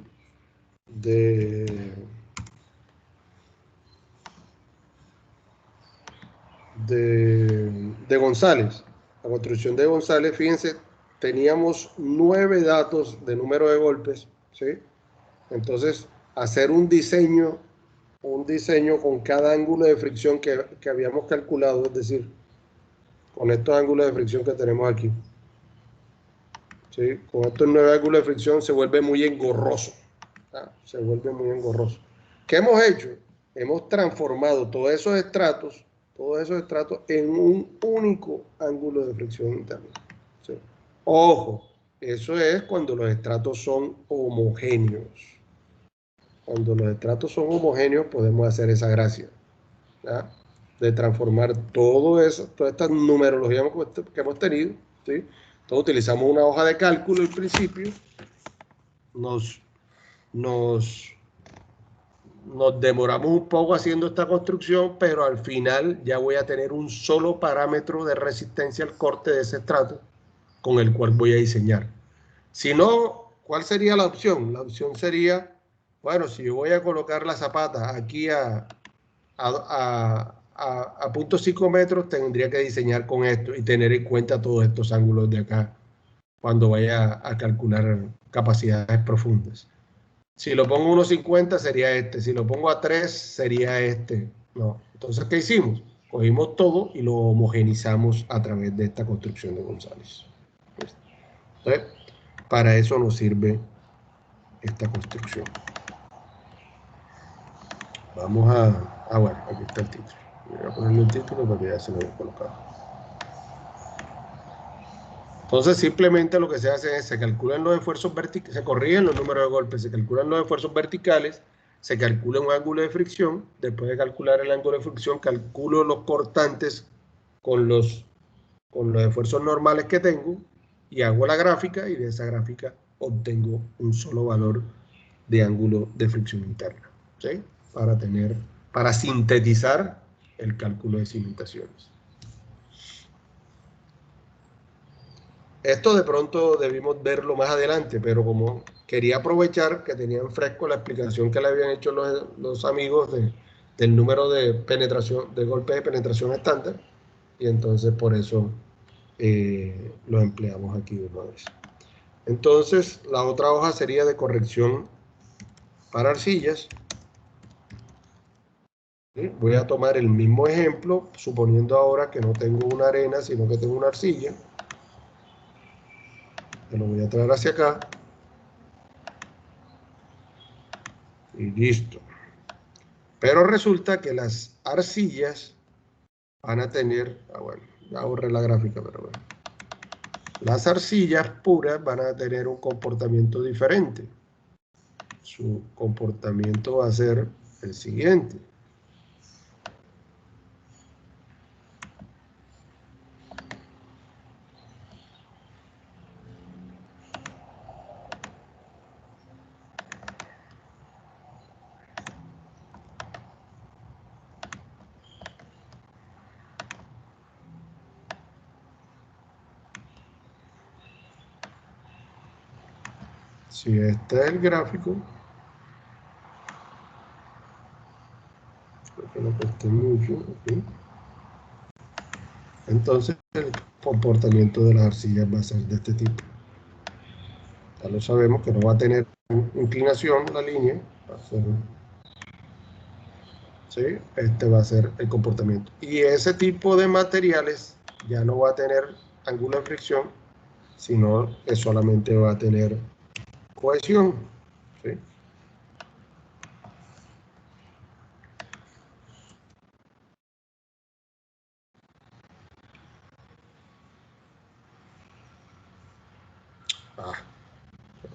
González? La construcción de González, fíjense, teníamos 9 datos de número de golpes, ¿sí? Entonces, hacer un diseño con cada ángulo de fricción que habíamos calculado, es decir, con estos ángulos de fricción que tenemos aquí. ¿Sí? Con estos 9 ángulos de fricción se vuelve muy engorroso. ¿Ah? Se vuelve muy engorroso. ¿Qué hemos hecho? Hemos transformado todos esos estratos en un único ángulo de fricción interno. ¿Sí? Ojo, eso es cuando los estratos son homogéneos. Cuando los estratos son homogéneos podemos hacer esa gracia, ¿ya? De transformar todo eso, toda esta numerología que hemos tenido, ¿sí? Entonces utilizamos una hoja de cálculo al principio, nos demoramos un poco haciendo esta construcción, pero al final ya voy a tener un solo parámetro de resistencia al corte de ese estrato con el cual voy a diseñar. Si no, ¿cuál sería la opción? La opción sería, bueno, si yo voy a colocar la zapata aquí a 0.5 metros, tendría que diseñar con esto y tener en cuenta todos estos ángulos de acá cuando vaya a calcular capacidades profundas. Si lo pongo a 1.50 sería este, si lo pongo a 3 sería este, No. Entonces, ¿qué hicimos? Cogimos todo y lo homogenizamos a través de esta construcción de González. Entonces, para eso nos sirve esta construcción. Vamos a... bueno, aquí está el título. Voy a ponerle el título porque ya se lo había colocado. Entonces, simplemente lo que se hace es, se calculan los esfuerzos verticales, se corrigen los números de golpes, se calculan los esfuerzos verticales, se calcula un ángulo de fricción, después de calcular el ángulo de fricción, calculo los cortantes con los esfuerzos normales que tengo y hago la gráfica, y de esa gráfica obtengo un solo valor de ángulo de fricción interna, ¿sí? Para sintetizar el cálculo de cimentaciones. Esto de pronto debimos verlo más adelante, pero como quería aprovechar que tenían fresco la explicación que le habían hecho los amigos del número de penetración, de golpes de penetración estándar, y entonces por eso lo empleamos aquí de una vez. Entonces, la otra hoja sería de corrección para arcillas. ¿Sí? Voy a tomar el mismo ejemplo, suponiendo ahora que no tengo una arena, sino que tengo una arcilla. Me lo voy a traer hacia acá. Y listo. Pero resulta que las arcillas van a tener... bueno, ya borré la gráfica, pero bueno. Las arcillas puras van a tener un comportamiento diferente. Su comportamiento va a ser el siguiente. Si este es el gráfico, creo que no costé mucho, ¿okay? Entonces el comportamiento de las arcillas va a ser de este tipo. Ya lo sabemos que no va a tener inclinación la línea, va a ser, ¿sí? Este va a ser el comportamiento. Y ese tipo de materiales ya no va a tener ángulo de fricción, sino que solamente va a tener cohesión, ¿sí?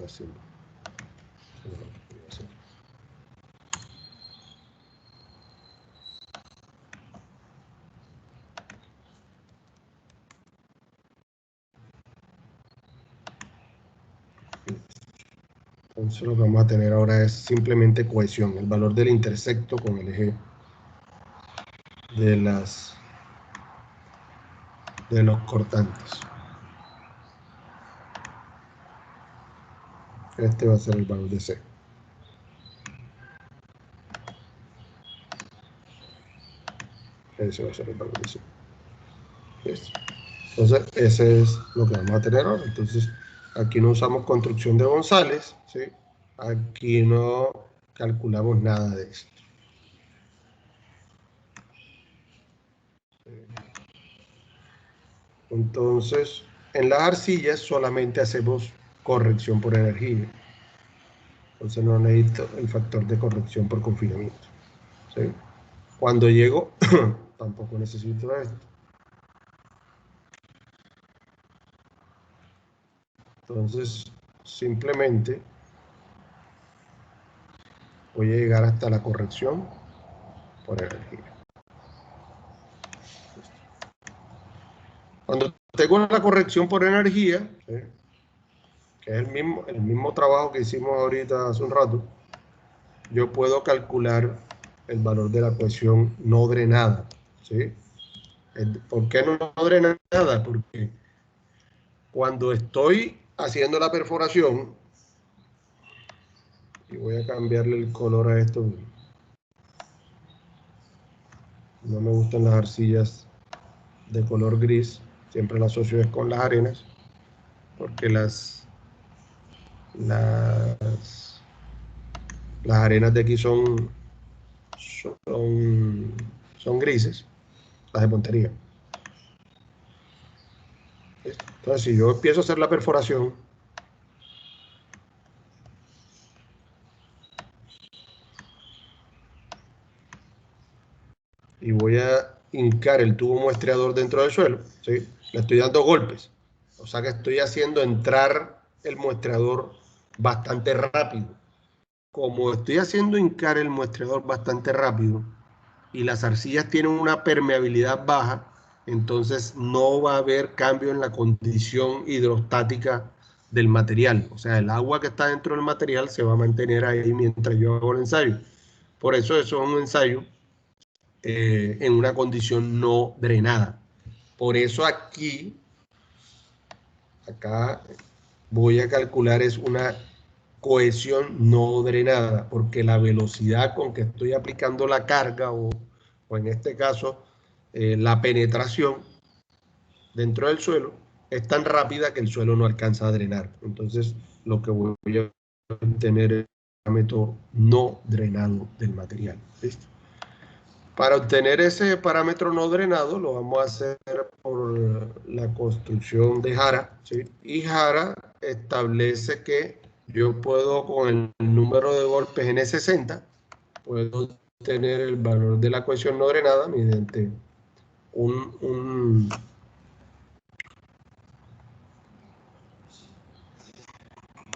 Así. Entonces lo que vamos a tener ahora es simplemente cohesión, el valor del intersecto con el eje de los cortantes. Este va a ser el valor de C. Ese va a ser el valor de C. ¿Listo? Entonces, ese es lo que vamos a tener ahora. Entonces, aquí no usamos construcción de González, ¿sí? Aquí no calculamos nada de esto. Entonces, en las arcillas solamente hacemos corrección por energía. Entonces no necesito el factor de corrección por confinamiento, ¿sí? Cuando llego, tampoco necesito esto. Entonces, simplemente voy a llegar hasta la corrección por energía. Cuando tengo la corrección por energía, ¿sí? Que es el mismo trabajo que hicimos ahorita hace un rato, yo puedo calcular el valor de la cohesión no drenada, ¿sí? ¿Por qué no drenada? Porque cuando estoy haciendo la perforación, y voy a cambiarle el color a esto, no me gustan las arcillas de color gris, siempre las asocio es con las arenas, porque las arenas de aquí son son grises, las de puntería. Entonces, si yo empiezo a hacer la perforación, y voy a hincar el tubo muestreador dentro del suelo, ¿sí? Le estoy dando golpes, o sea que estoy haciendo entrar el muestreador bastante rápido. Como estoy haciendo hincar el muestreador bastante rápido y las arcillas tienen una permeabilidad baja, entonces no va a haber cambio en la condición hidrostática del material. O sea, el agua que está dentro del material se va a mantener ahí mientras yo hago el ensayo. Por eso es un ensayo en una condición no drenada. Por eso acá voy a calcular es una cohesión no drenada, porque la velocidad con que estoy aplicando la carga o en este caso la penetración dentro del suelo es tan rápida que el suelo no alcanza a drenar. Entonces lo que voy a obtener es un parámetro no drenado del material. ¿Listo? Para obtener ese parámetro no drenado lo vamos a hacer por la construcción de Jara, ¿sí? Y Jara establece que yo puedo con el número de golpes N60, puedo tener el valor de la cohesión no drenada mediante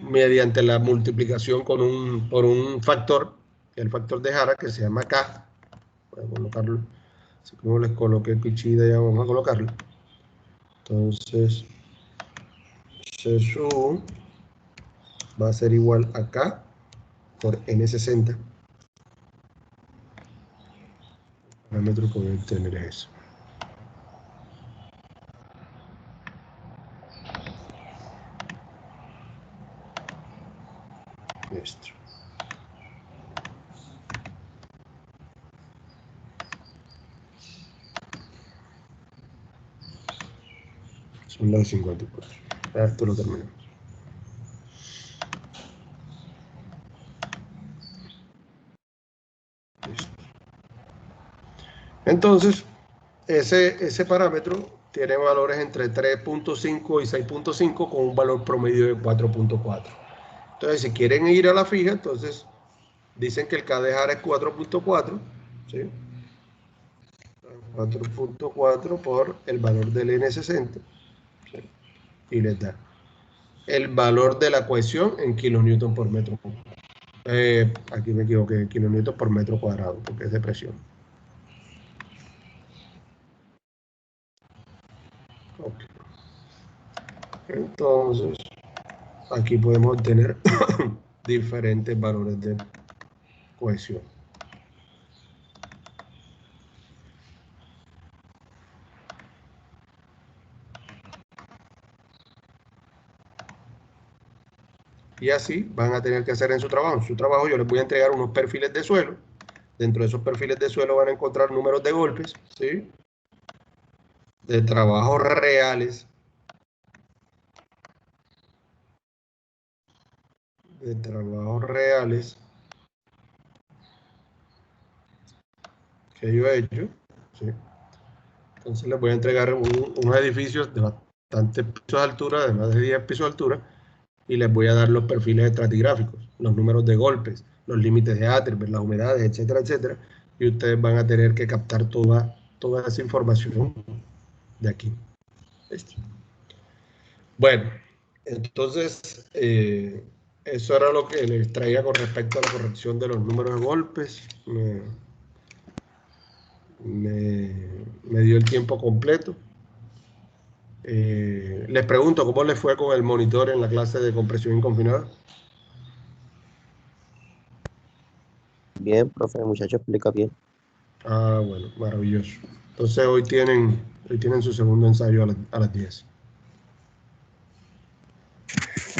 mediante la multiplicación por un factor, que es el factor de Jara, que se llama K. Voy a colocarlo, así como les coloqué el pichida, ya vamos a colocarlo. Entonces, CSU va a ser igual a K por N60. El parámetro que voy a obtener es eso. Esto. Son las 54. Ya esto lo terminamos. Listo. Entonces, ese parámetro tiene valores entre 3.5 y 6.5 con un valor promedio de 4.4. Entonces, si quieren ir a la fija, entonces dicen que el K de Jara es 4.4, ¿sí? 4.4 por el valor del N60, ¿sí? Y les da el valor de la cohesión en kilonewton por metro. Aquí me equivoqué, kilonewton por metro cuadrado, porque es de presión. Okay. Entonces, aquí podemos obtener diferentes valores de cohesión. Y así van a tener que hacer en su trabajo. En su trabajo yo les voy a entregar unos perfiles de suelo. Dentro de esos perfiles de suelo van a encontrar números de golpes, ¿sí? De trabajos reales. De trabajos reales que yo he hecho, ¿sí? Entonces les voy a entregar unos edificios de bastantes pisos de altura, de más de 10 pisos de altura, y les voy a dar los perfiles estratigráficos, los números de golpes, los límites de Atterberg, las humedades, etcétera, etcétera, y ustedes van a tener que captar toda esa información de aquí. ¿Listo? Bueno, entonces eso era lo que les traía con respecto a la corrección de los números de golpes. Me dio el tiempo completo. Les pregunto, ¿cómo les fue con el monitor en la clase de compresión inconfinada? Bien, profe, el muchacho explica bien. Ah, bueno, maravilloso. Entonces hoy tienen su segundo ensayo a las 10.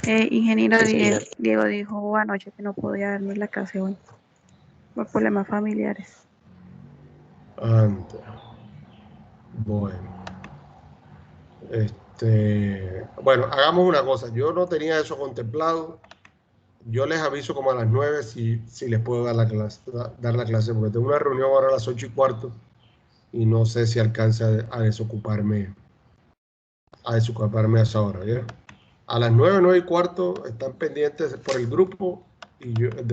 Ingeniero Sí, señor. Diego dijo anoche que no podía darnos la clase hoy por problemas familiares. Anda. Bueno. Bueno, hagamos una cosa. Yo no tenía eso contemplado. yo les aviso como a las 9 si les puedo dar la clase, porque tengo una reunión ahora a las 8:15 y no sé si alcance a desocuparme a esa hora, ¿ya? A las 9, 9:15 están pendientes por el grupo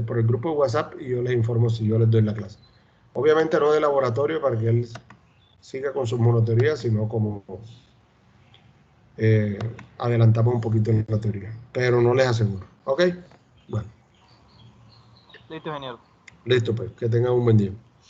por el grupo de WhatsApp y yo les informo si yo les doy la clase. Obviamente no de laboratorio para que él siga con sus monoteorías, sino como adelantamos un poquito en la teoría, pero no les aseguro. ¿Ok? Bueno. Listo, ingeniero. Listo, pues. Que tengan un buen día.